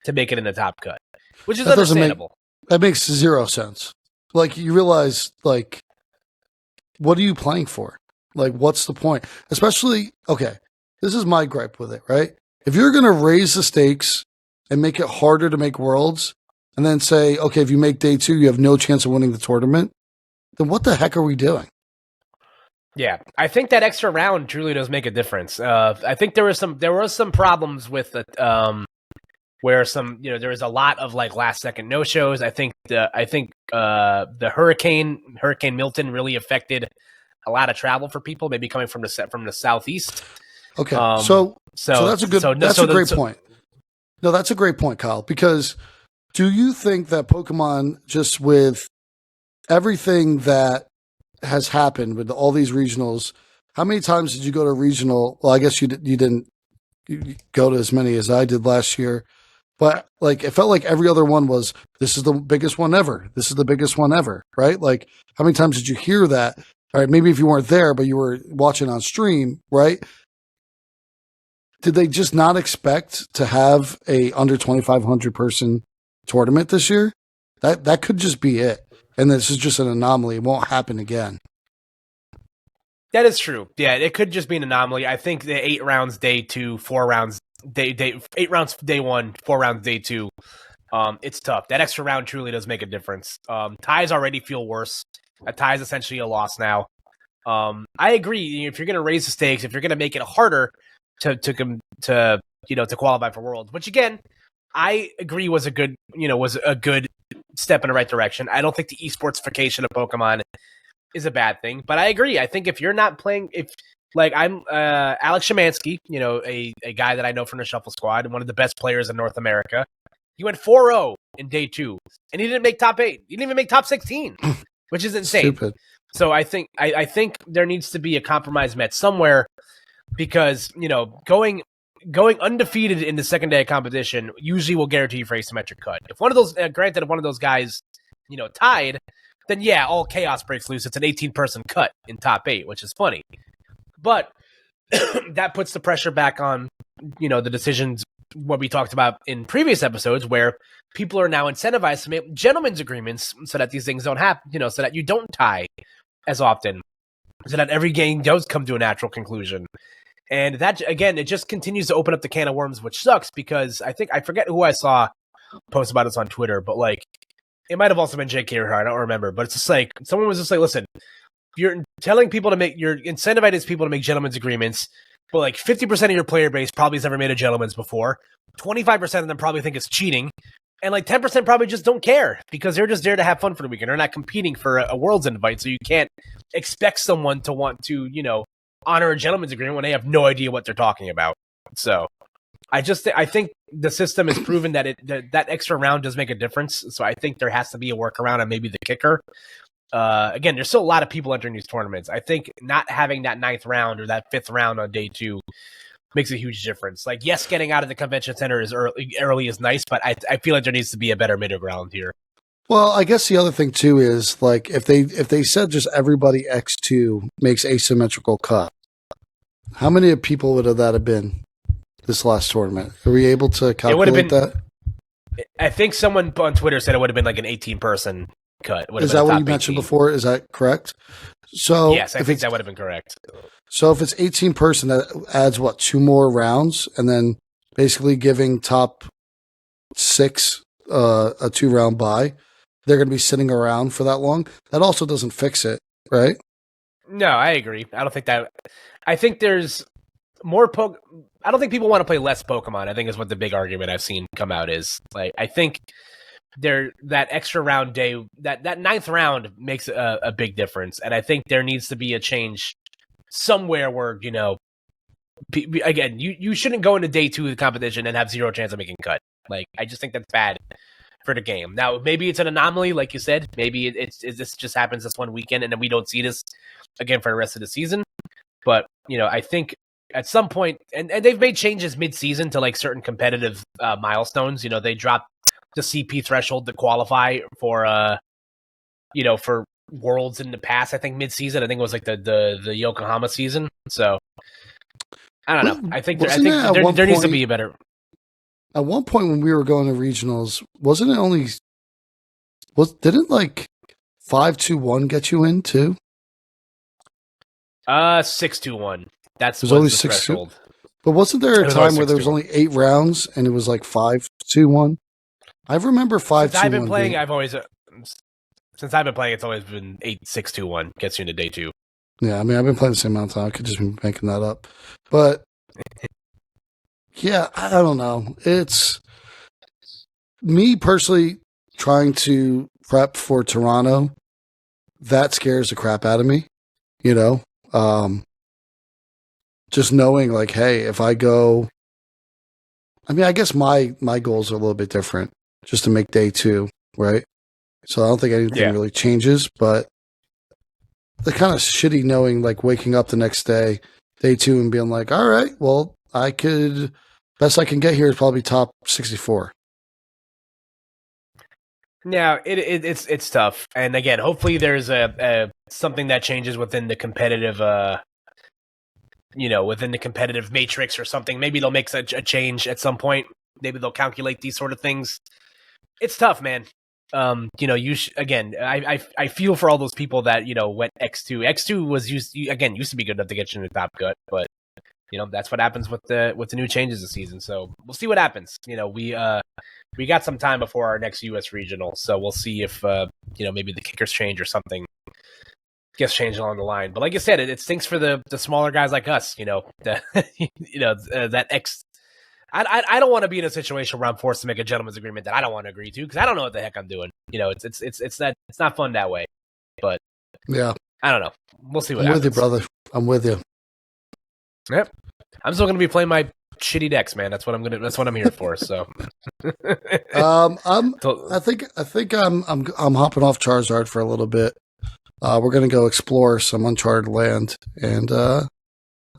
to make it in the top cut? Which is understandable. That makes zero sense. You realize, what are you playing for? What's the point? Especially, okay, this is my gripe with it, right? If you're going to raise the stakes and make it harder to make worlds, and then say, okay, if you make day 2, you have no chance of winning the tournament, then what the heck are we doing? Yeah, I think that extra round truly does make a difference. I think there were some problems with it, where there was a lot of last second no shows. I think the Hurricane Milton really affected a lot of travel for people, maybe coming from the southeast. Okay, so that's a great point. No, that's a great point, Kyle. Because do you think that Pokemon, just with everything that has happened with all these regionals, how many times did you go to a regional? Well, I guess you didn't go to as many as I did last year, but like it felt like every other one was, this is the biggest one ever. This is the biggest one ever, right? Like how many times did you hear that? All right, maybe if you weren't there, but you were watching on stream, right? Did they just not expect to have a under 2,500 person tournament this year? That could just be it. And this is just an anomaly. It won't happen again. That is true. Yeah, it could just be an anomaly. I think the 8 rounds day 2, 4 rounds day 8 rounds day 1, 4 rounds day 2. It's tough. That extra round truly does make a difference. Ties already feel worse. A tie is essentially a loss now. I agree. If you're going to raise the stakes, if you're going to make it harder to qualify for Worlds, which again, I agree was a good step in the right direction. I don't think the esportsification of Pokemon is a bad thing, but I agree. I think if you're not playing, I'm Alex Szymanski, a guy that I know from the Shuffle Squad, one of the best players in North America. He went 4-0 in day 2, and he didn't make top 8. He didn't even make top 16, which is insane. Stupid. So I think there needs to be a compromise met somewhere, because going undefeated in the second day of competition usually will guarantee you for asymmetric cut. If one of those, granted, if one of those guys, tied, then yeah, all chaos breaks loose. It's an 18-person cut in top 8, which is funny. But that puts the pressure back on, the decisions, what we talked about in previous episodes, where people are now incentivized to make gentlemen's agreements so that these things don't happen, so that you don't tie as often, so that every game does come to a natural conclusion. And that, again, it just continues to open up the can of worms, which sucks, because I forget who I saw post about this on Twitter, but it might have also been JK or her, I don't remember, but it's just someone was just listen, you're incentivizing people to make gentlemen's agreements, but 50% of your player base probably has never made a gentleman's before. 25% of them probably think it's cheating. And 10% probably just don't care, because they're just there to have fun for the weekend. They're not competing for a Worlds invite. So you can't expect someone to want to, honor a gentleman's agreement when they have no idea what they're talking about. So I think the system has proven that that extra round does make a difference. So I think there has to be a workaround on maybe the kicker. Again, there's still a lot of people entering these tournaments. I think not having that 9th round or that 5th round on day 2 makes a huge difference. Yes, getting out of the convention center is early is nice, but I feel like there needs to be a better middle ground here. Well, I guess the other thing too is if they said just everybody X2 makes asymmetrical cut, how many people would that have been this last tournament? Are we able to calculate that? I think someone on Twitter said it would have been an 18-person cut. Is that what you mentioned before? Is that correct? So yes, I think that would have been correct. So if it's 18 person, that adds 2 more rounds, and then basically giving top 6 a 2-round bye. They're going to be sitting around for that long. That also doesn't fix it, right? No, I agree. I don't think that. I think there's more I don't think people want to play less Pokemon. I think is what the big argument I've seen come out is. I think that extra round day, that 9th round makes a big difference, and I think there needs to be a change somewhere where again, you shouldn't go into day 2 of the competition and have 0 chance of making cut. I just think that's bad for the game. Now, maybe it's an anomaly, like you said. Maybe this just happens this one weekend, and then we don't see this again for the rest of the season. But I think at some point, and they've made changes mid-season to certain competitive milestones. They dropped the CP threshold to qualify for for Worlds in the past. I think mid-season. I think it was the Yokohama season. So I don't know. I think there needs to be a better. At one point when we were going to regionals, wasn't it only didn't 5-2-1 get you in too? 6-2-1. That's was only the 6 threshold. But wasn't there a time where there was only 8 rounds and it was 5-2-1? I remember 5-2-1. Since I've been playing, it's always been 8-6-2-1 gets you into day 2. Yeah, I mean, I've been playing the same amount of time. I could just be making that up, but yeah, I don't know. It's me personally trying to prep for Toronto. That scares the crap out of me. you know, just knowing like, hey, if I go, I mean, I guess my goals are a little bit different, just to make day 2, right? So I don't think anything really changes, but the kind of shitty knowing, like waking up the next day, day 2, and being like, all right, well, best I can get here is probably top 64. Yeah, it's tough, and again, hopefully there's a something that changes within the competitive, within the competitive matrix or something. Maybe they'll make such a change at some point. Maybe they'll calculate these sort of things. It's tough, man. Again, I feel for all those people that went X2. X2 was used to be good enough to get you in the top cut, but that's what happens with the new changes this season. So we'll see what happens. We got some time before our next U.S. regional, so we'll see if maybe the kickers change or something gets changed along the line. But like you said, it stinks for the smaller guys like us. That X. I don't want to be in a situation where I'm forced to make a gentleman's agreement that I don't want to agree to because I don't know what the heck I'm doing. It's not fun that way. But yeah, I don't know. We'll see what happens. I'm with you, brother. I'm with you. Yep. I'm still going to be playing my shitty decks, man. That's what I'm here for. So, I think I'm hopping off Charizard for a little bit. We're going to go explore some uncharted land and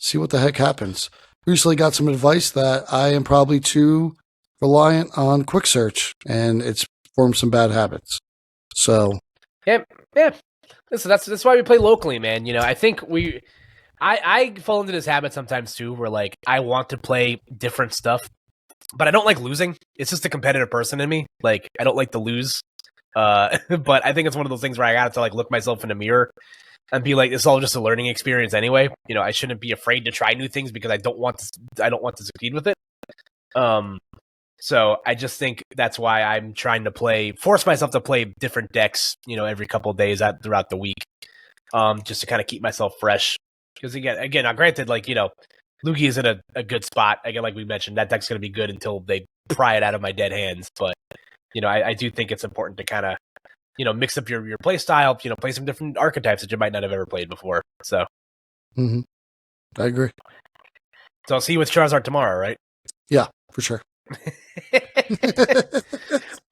see what the heck happens. Recently got some advice that I am probably too reliant on quick search, and it's formed some bad habits. So, yeah. Listen, that's why we play locally, man. I think I fall into this habit sometimes too, where like I want to play different stuff, but I don't like losing. It's just a competitive person in me. Like I don't like to lose. But I think it's one of those things where I got to like look myself in the mirror and be like, it's all just a learning experience anyway. I shouldn't be afraid to try new things because I don't want to succeed with it. So I just think that's why I'm trying to force myself to play different decks, every couple of days throughout the week, just to kind of keep myself fresh. Because again, now granted, like, Lugia is in a good spot. Again, like we mentioned, that deck's going to be good until they pry it out of my dead hands. But, I do think it's important to kind of, mix up your play style, play some different archetypes that you might not have ever played before. So, I agree. So I'll see you with Charizard tomorrow, right? Yeah, for sure.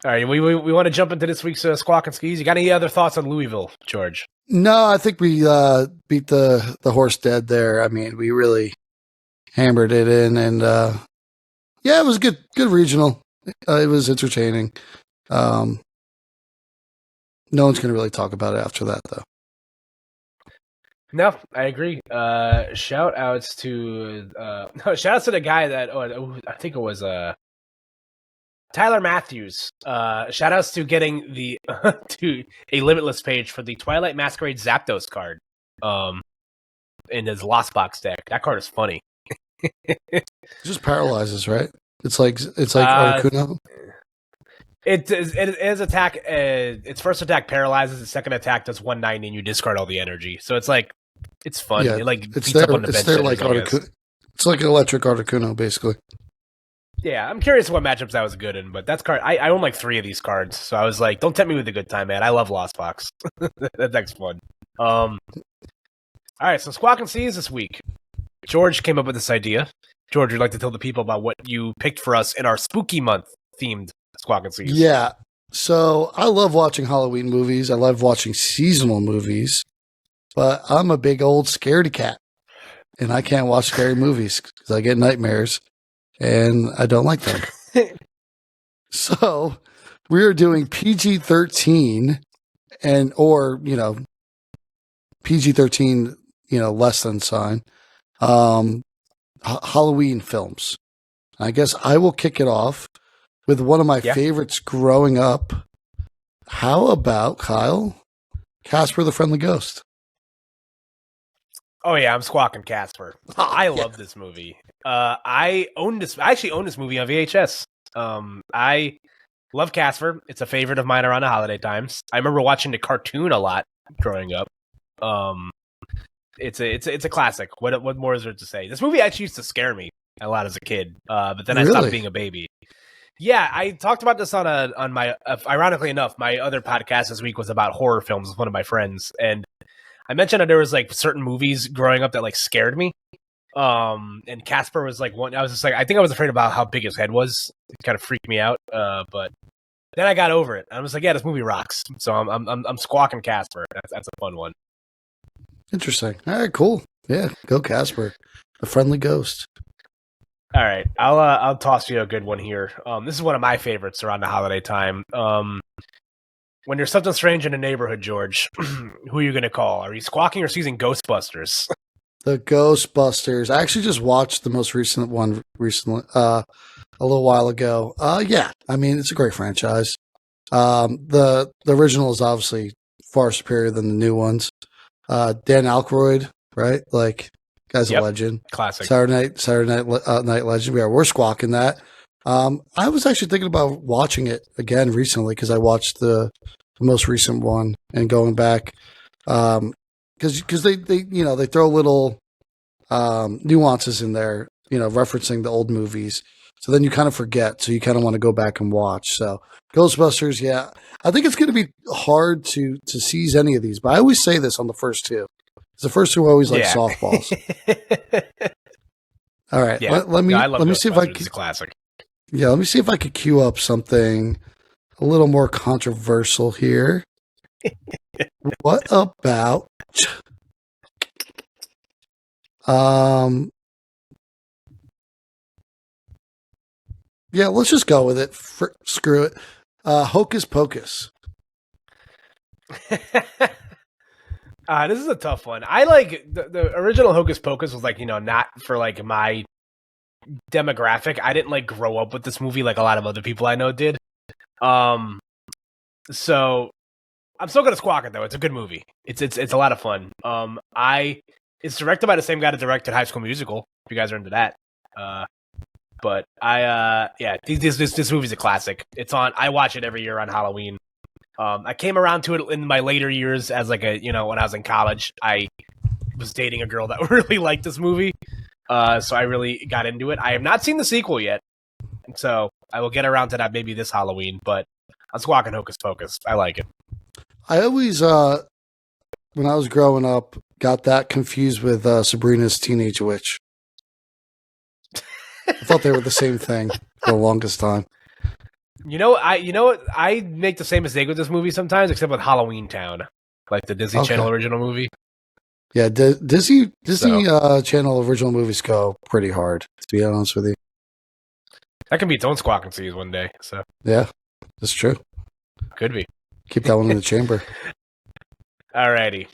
All right, we want to jump into this week's Squawk and Skis. You got any other thoughts on Louisville, George? No, I think we beat the horse dead there. I mean, we really hammered it in, and yeah, it was good regional. It was entertaining. No one's going to really talk about it after that, though. No, I agree. Shout outs to the guy that I think it was Tyler Matthews. Shout outs to getting the to a limitless page for the Twilight Masquerade Zapdos card in his Lost Box deck. That card is funny. It just paralyzes, right? It's like Articuno. It is attack. Its first attack paralyzes. Its second attack does 190, and you discard all the energy. So it's like it's fun. Yeah, it like it's beats there. Up on the It's bench there hitters, like Articuno. It's like an electric Articuno, basically. Yeah, I'm curious what matchups that was good in, but that's card. I own like 3 of these cards, so I was like, don't tempt me with a good time, man. I love Lost Box. That deck's fun. All right, so Squawk and Seas this week. George came up with this idea. George, would you like to tell the people about what you picked for us in our spooky month themed Squawk and Seas? Yeah. So I love watching Halloween movies. I love watching seasonal movies, but I'm a big old scaredy cat, and I can't watch scary movies because I get nightmares, and I don't like them. So we are doing PG-13 or PG-13, less than sign, Halloween films. I guess I will kick it off with one of my favorites growing up. How about, Kyle, Casper the Friendly Ghost? Oh yeah, I'm squawking Casper. I love this movie. I actually own this movie on VHS. I love Casper. It's a favorite of mine around the holiday times. I remember watching the cartoon a lot growing up. It's a classic. What more is there to say? This movie actually used to scare me a lot as a kid. But then I stopped being a baby. Yeah, I talked about this on my ironically enough, my other podcast this week was about horror films with one of my friends, and I mentioned that there was like certain movies growing up that like scared me. And Casper was like one. I was just like, I think I was afraid about how big his head was. It kind of freaked me out. But then I got over it. I was like, yeah, this movie rocks. So I'm squawking Casper. That's a fun one. Interesting. All right, cool. Yeah, go Casper, the friendly ghost. All right, I'll toss you a good one here. This is one of my favorites around the holiday time. When there's something strange in the neighborhood, George, who are you gonna call? Are you squawking or seizing Ghostbusters? The Ghostbusters. I actually just watched the most recent one recently, a little while ago. Yeah, I mean it's a great franchise. The original is obviously far superior than the new ones. Dan Aykroyd, right? Like, guy's a legend. Classic. Saturday Night Legend. Yeah, we're squawking that. I was actually thinking about watching it again recently because I watched the most recent one and going back. Because they they throw little nuances in there, referencing the old movies. So then you kind of forget. So you kind of want to go back and watch. So Ghostbusters, yeah. I think it's going to be hard to seize any of these, but I always say this on the first two. The first two are always like softballs. All right, yeah. let me see if I can. It's a classic. Yeah, let me see if I could queue up something a little more controversial here. What about yeah, let's just go with it. Screw it. Hocus Pocus. This is a tough one. I like the original Hocus Pocus was like, not for like my demographic. I didn't like grow up with this movie like a lot of other people I know did. So I'm still gonna squawk it though. It's a good movie. It's a lot of fun. It's directed by the same guy that directed High School Musical. If you guys are into that. But this movie's a classic. It's on. I watch it every year on Halloween. I came around to it in my later years as like when I was in college. I was dating a girl that really liked this movie, so I really got into it. I have not seen the sequel yet, so I will get around to that maybe this Halloween. But I'm squawking Hocus Pocus. I like it. I always, when I was growing up, got that confused with Sabrina's Teenage Witch. I thought they were the same thing for the longest time. I make the same mistake with this movie sometimes, except with Halloween Town, like the Disney Channel original movie. Yeah, Disney Channel original movies go pretty hard, to be honest with you. That can be its own squawk and seize one day. So yeah, that's true. Could be. Keep that one in the chamber. Alrighty.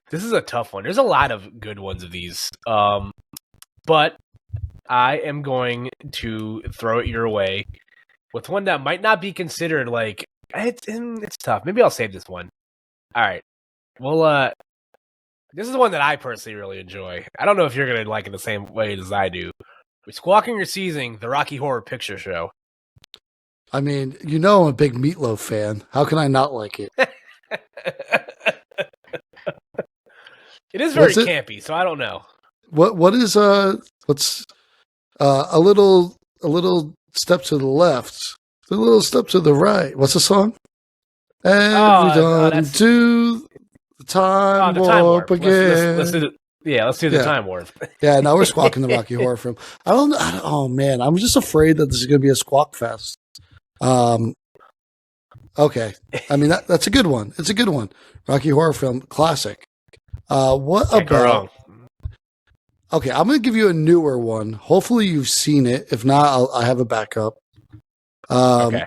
This is a tough one. There's a lot of good ones of these. But I am going to throw it your way with one that might not be considered like it's tough. Maybe I'll save this one. All right. Well, this is one that I personally really enjoy. I don't know if you're gonna like it the same way as I do. We're squawking or seizing the Rocky Horror Picture Show. I mean, I'm a big Meatloaf fan. How can I not like it? It is very campy, so I don't know. What's a little step to the left, a little step to the right. What's the song? To the time warp again. Let's do the time warp. Yeah, now we're squawking the Rocky Horror film. Oh man, I'm just afraid that this is going to be a squawk fest. Okay, I mean that's a good one. It's a good one. Rocky Horror film classic. What Can't go about? wrong. Okay, I'm going to give you a newer one. Hopefully you've seen it. If not, I have a backup. Okay.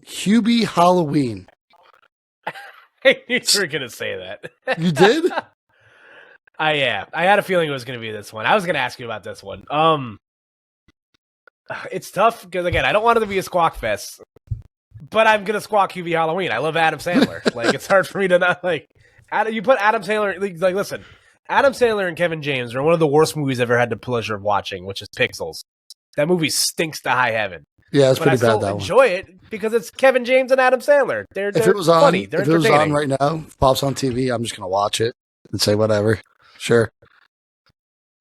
Hubie Halloween. I knew you were going to say that. You did? I had a feeling it was going to be this one. I was going to ask you about this one. It's tough because, again, I don't want it to be a squawk fest, but I'm going to squawk Hubie Halloween. I love Adam Sandler. Like, it's hard for me to not, like, you put Adam Sandler, like, listen, Adam Sandler and Kevin James are one of the worst movies I've ever had the pleasure of watching, which is Pixels. That movie stinks to high heaven. Yeah, it's pretty bad, that one. I enjoy it because it's Kevin James and Adam Sandler. They're if it was funny. If it was on right now, pops on TV, I'm just going to watch it and say whatever. Sure.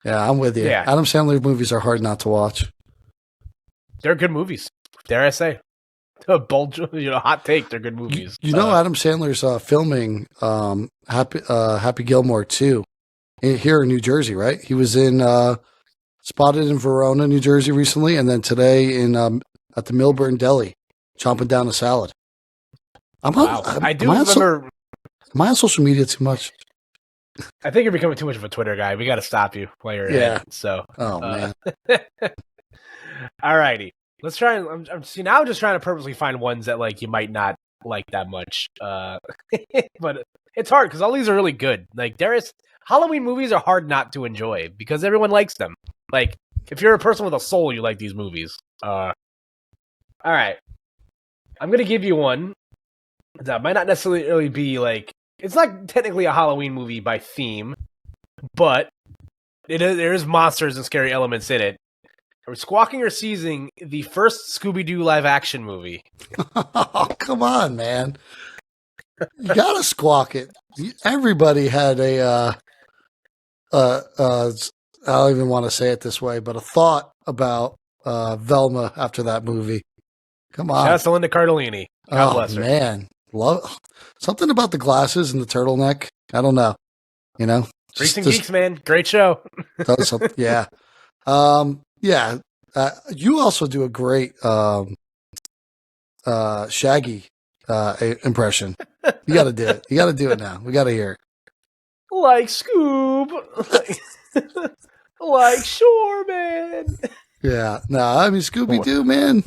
Yeah, I'm with you. Yeah. Adam Sandler movies are hard not to watch. They're good movies, dare I say. Bulge, hot take. They're good movies. You know, Adam Sandler's filming Happy Gilmore 2 here in New Jersey, right? He was in spotted in Verona, New Jersey recently, and then today in at the Milburn Deli, chomping down a salad. I do remember. Am I on social media too much? I think you're becoming too much of a Twitter guy. We got to stop you while you're ahead. So, man. All righty. Let's try. I'm now just trying to purposely find ones that like you might not like that much. But it's hard because all these are really good. Like Halloween movies are hard not to enjoy because everyone likes them. Like if you're a person with a soul, you like these movies. All right. I'm gonna give you one that might not necessarily be like. It's not technically a Halloween movie by theme, but there is monsters and scary elements in it. We're squawking or seizing the first Scooby-Doo live-action movie. Oh, come on, man. You gotta squawk it. Everybody had I don't even want to say it this way, but a thought about Velma after that movie. Come on. Shout out to Linda Cardellini. God bless her. Man. Love something about the glasses and the turtleneck. I don't know. Freaks and Geeks, man. Great show. Yeah. Yeah. You also do a great Shaggy impression. You got to do it. You got to do it now. We got to hear it. Like Scoob. Like Shore, man. Yeah. No, I mean, Scooby-Doo, man.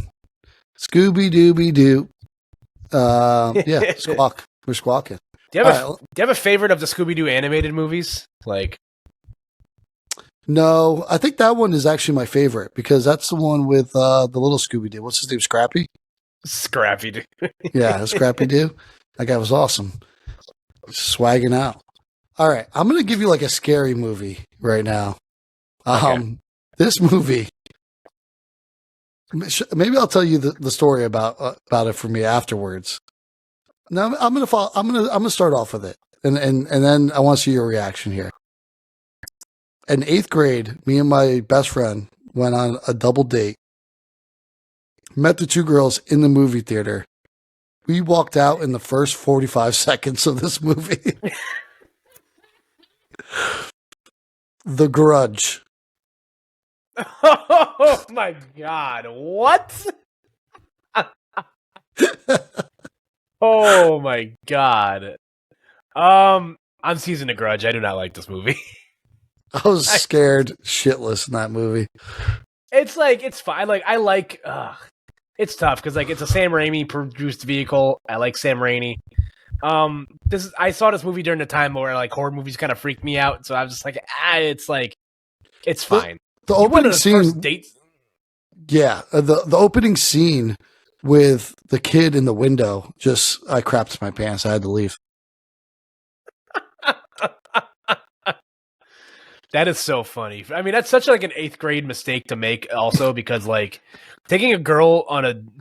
Scooby-Dooby-Doo. Yeah, Squawk. We're squawking. Do you have a favorite of the Scooby-Doo animated movies? Like, no, I think that one is actually my favorite because that's the one with the little Scooby-Doo. What's his name? Scrappy? Scrappy-Doo. Yeah, Scrappy-Doo. That guy was awesome. Swagging out. All right, I'm going to give you like a scary movie right now. Okay. This movie. Maybe I'll tell you the story about it for me afterwards. Now I'm gonna start off with it, and then I want to see your reaction here. In 8th grade, me and my best friend went on a double date. Met the two girls in the movie theater. We walked out in the first 45 seconds of this movie. The Grudge. Oh my God! What? Oh my God! I'm seizing The Grudge. I do not like this movie. I was scared shitless in that movie. It's like it's fine. Like I like. It's tough because like it's a Sam Raimi produced vehicle. I like Sam Raimi. I saw this movie during the time where like horror movies kind of freaked me out, so I was just like, it's like it's fine. The opening scene, date. Yeah, the opening scene with the kid in the window, I crapped my pants. I had to leave. That is so funny. I mean, that's such like an 8th grade mistake to make, also because like taking a girl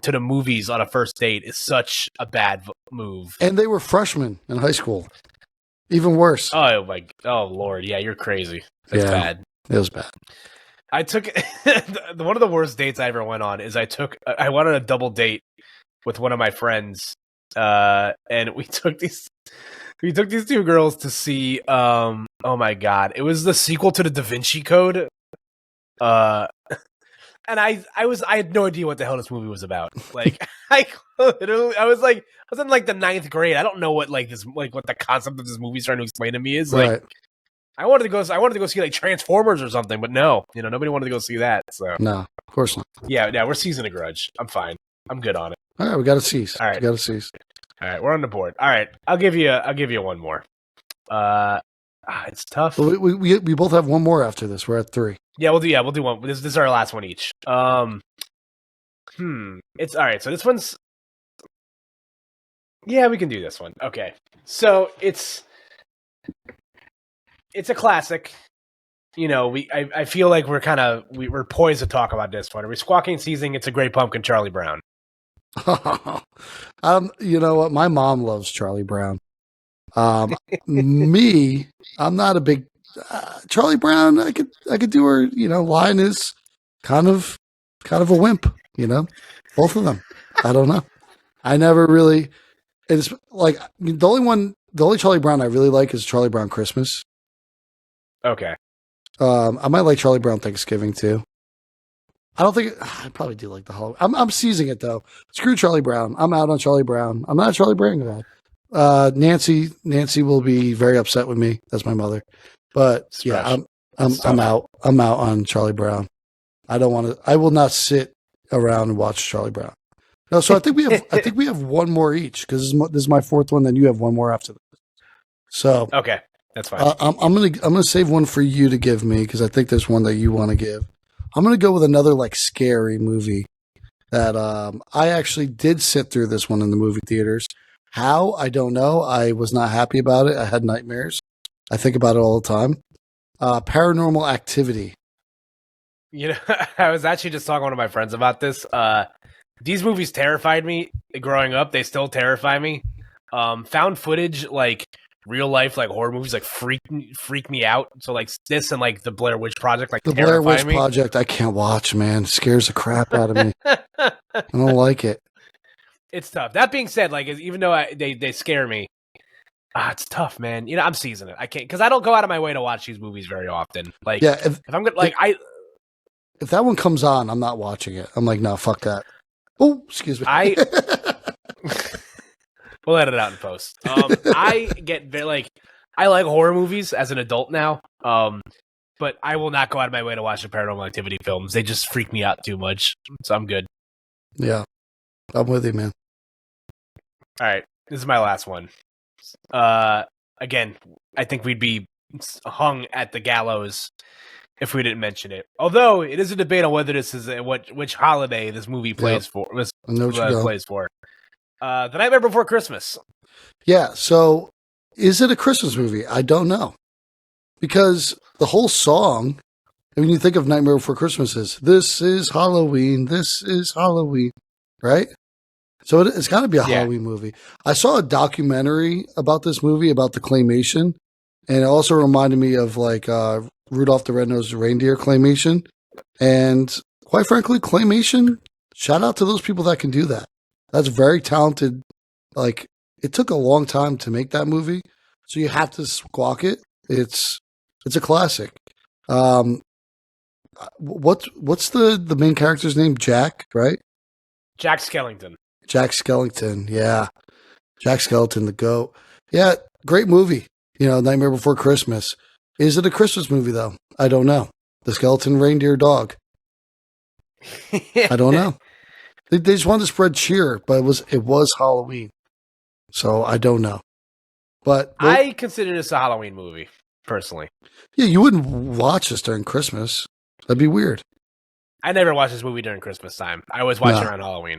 to the movies on a first date is such a bad move. And they were freshmen in high school. Even worse. Oh Lord, yeah, you're crazy. That's bad. It was bad. I took one of the worst dates I ever went on is I went on a double date with one of my friends, and we took these two girls to see oh my God, it was the sequel to the Da Vinci Code, and I had no idea what the hell this movie was about. Like I was in like the 9th grade. I don't know what what the concept of this movie is trying to explain to me is. Like right. I wanted to go see like Transformers or something, but no, nobody wanted to go see that. So no, of course not. Yeah, we're seizing A Grudge. I'm fine. I'm good on it. All right, we got to seize. All right, we got to seize. All right, we're on the board. All right, I'll give you one more. It's tough. Well, we both have one more after this. We're at 3. Yeah, we'll do one. This is our last one each. It's all right. So this one's. Yeah, we can do this one. Okay, so it's a classic. I feel like we're poised to talk about this one. Are we squawking seizing? It's a Great Pumpkin, Charlie Brown. You know what? My mom loves Charlie Brown. Me, I'm not a big Charlie Brown. I could do her. Line is kind of a wimp. Both of them. I don't know. I never really. It's like the only Charlie Brown I really like is Charlie Brown Christmas. Okay. I might like Charlie Brown Thanksgiving too. I don't think I probably do like the Halloween. I'm seizing it though. Screw Charlie Brown. I'm out on Charlie Brown. I'm not a Charlie Brown guy. Nancy will be very upset with me. That's my mother. But yeah, I'm out. I'm out on Charlie Brown. I don't want to. I will not sit around and watch Charlie Brown. No, so I think we have one more each because this is my fourth one. Then you have one more after this. So okay, that's fine. I'm gonna save one for you to give me because I think there's one that you want to give. I'm gonna go with another like scary movie that I actually did sit through this one in the movie theaters. How I don't know. I was not happy about it. I had nightmares. I think about it all the time. Paranormal Activity. You know, I was actually just talking to one of my friends about this. These movies terrified me growing up. They still terrify me. Found footage, like real life, like horror movies, like freak me out. So like this and like the Blair Witch Project, like the Blair Witch Project, I can't watch. Man, it scares the crap out of me. I don't like it. It's tough. That being said, like even though they scare me, it's tough, man. You know, I'm seasoning it. I can't because I don't go out of my way to watch these movies very often. Like, yeah, if I'm gonna if that one comes on, I'm not watching it. I'm like, no, fuck that. Oh, excuse me. We'll edit it out in post. I get I like horror movies as an adult now. But I will not go out of my way to watch the Paranormal Activity films. They just freak me out too much. So I'm good. Yeah, I'm with you, man. All right, this is my last one. Again, I think we'd be hung at the gallows if we didn't mention it. Although it is a debate on whether this is which holiday this movie plays for. This plays for. The Nightmare Before Christmas. Yeah. So, is it a Christmas movie? I don't know, because the whole song. I mean, you think of Nightmare Before Christmas as "This is Halloween, this is Halloween," right? So it's got to be a Halloween movie. I saw a documentary about this movie about the claymation, and it also reminded me of like Rudolph the Red-Nosed Reindeer claymation. And quite frankly, claymation, shout out to those people that can do that. That's very talented. Like, it took a long time to make that movie, so you have to squawk it. It's a classic. What's the main character's name? Jack, right? Jack Skellington. Jack Skellington, yeah. Jack Skellington, the GOAT. Yeah, great movie. You know, Nightmare Before Christmas. Is it a Christmas movie, though? I don't know. The Skeleton Reindeer Dog. I don't know. They just wanted to spread cheer, but it was Halloween. So I don't know. But I consider this a Halloween movie, personally. Yeah, you wouldn't watch this during Christmas. That'd be weird. I never watch this movie during Christmas time. I always watch it around Halloween.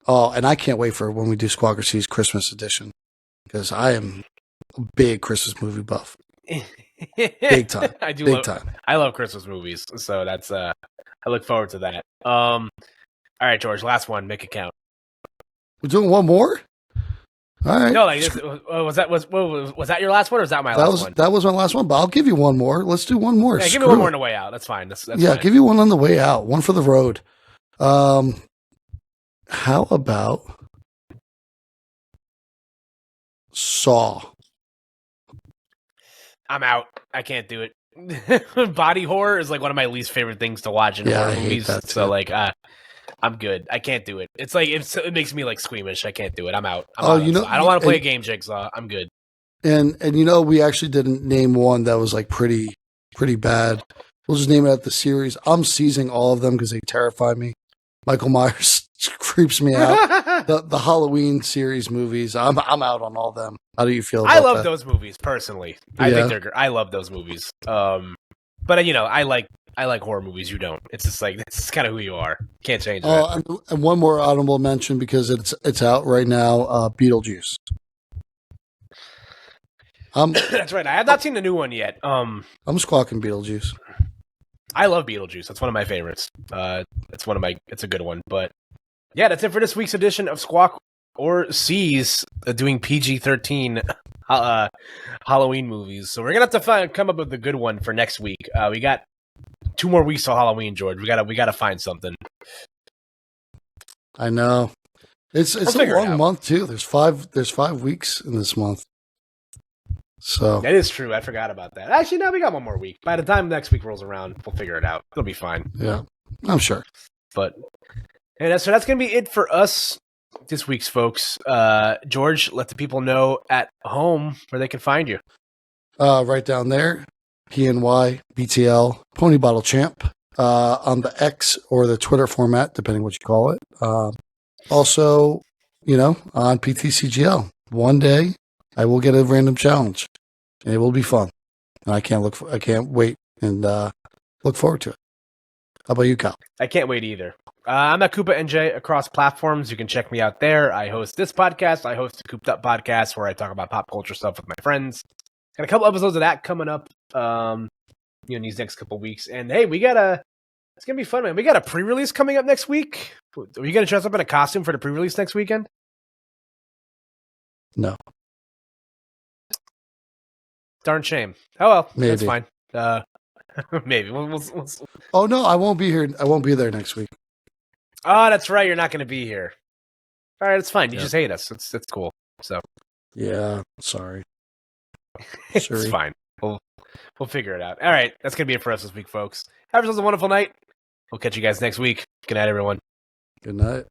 Oh, and I can't wait for when we do Squawker C's Christmas edition, because I am a big Christmas movie buff. Big time. I love Christmas movies, so that's I look forward to that. All right, George, last one. Make it count. We're doing one more. All right. No, like was that your last one, or was that my last one? That was my last one, but I'll give you one more. Let's do one more. Yeah, give me one more on the way out. That's fine. That's yeah, fine. Give you one on the way out. One for the road. How about Saw? I'm out. I can't do it. Body horror is like one of my least favorite things to watch in horror movies. So like, I'm good. I can't do it. It's like it makes me like squeamish. I can't do it. I'm out. I don't want to play a game, Jigsaw. I'm good. And you know, we actually didn't name one that was like pretty bad. We'll just name it at the series. I'm seizing all of them because they terrify me. Michael Myers creeps me out. The Halloween series movies, I'm out on all of them. How do you feel about that? I love those movies personally. I think they're good. I love those movies. But you know, I like horror movies. You don't. It's just like it's kind of who you are. Can't change that. And one more honorable mention because it's out right now. Beetlejuice. That's right. I have not seen the new one yet. I'm squawking Beetlejuice. I love Beetlejuice. That's one of my favorites. It's a good one. But yeah, that's it for this week's edition of Squawk or C's doing PG-13 Halloween movies. So we're gonna have to come up with a good one for next week. We got 2 more weeks till Halloween, George. We gotta find something. I know. It's a long month too. There's 5 weeks in this month. So that is true. I forgot about that. Actually, no, we got one more week. By the time next week rolls around, we'll figure it out. It'll be fine. Yeah, I'm sure. But so that's gonna be it for us this week's folks. George, let the people know at home where they can find you. Right down there, PNY BTL Pony Bottle Champ on the X or the Twitter format, depending what you call it. Also, on PTCGL. One day, I will get a random challenge, and it will be fun. And I can't wait and look forward to it. How about you, Kyle? I can't wait either. I'm at Koopa NJ across platforms. You can check me out there. I host this podcast. I host the Cooped Up podcast where I talk about pop culture stuff with my friends. Got a couple episodes of that coming up, in these next couple weeks. And hey, it's gonna be fun, man. We got a pre-release coming up next week. Are you gonna dress up in a costume for the pre-release next weekend? No. Darn shame. Oh well, maybe. That's fine. Maybe. We'll... Oh no, I won't be here. I won't be there next week. Oh, that's right. You're not going to be here. All right, it's fine. You just hate us. It's cool. So yeah, sorry. It's fine. We'll figure it out. All right, that's going to be it for us this week, folks. Have yourselves a wonderful night. We'll catch you guys next week. Good night, everyone. Good night.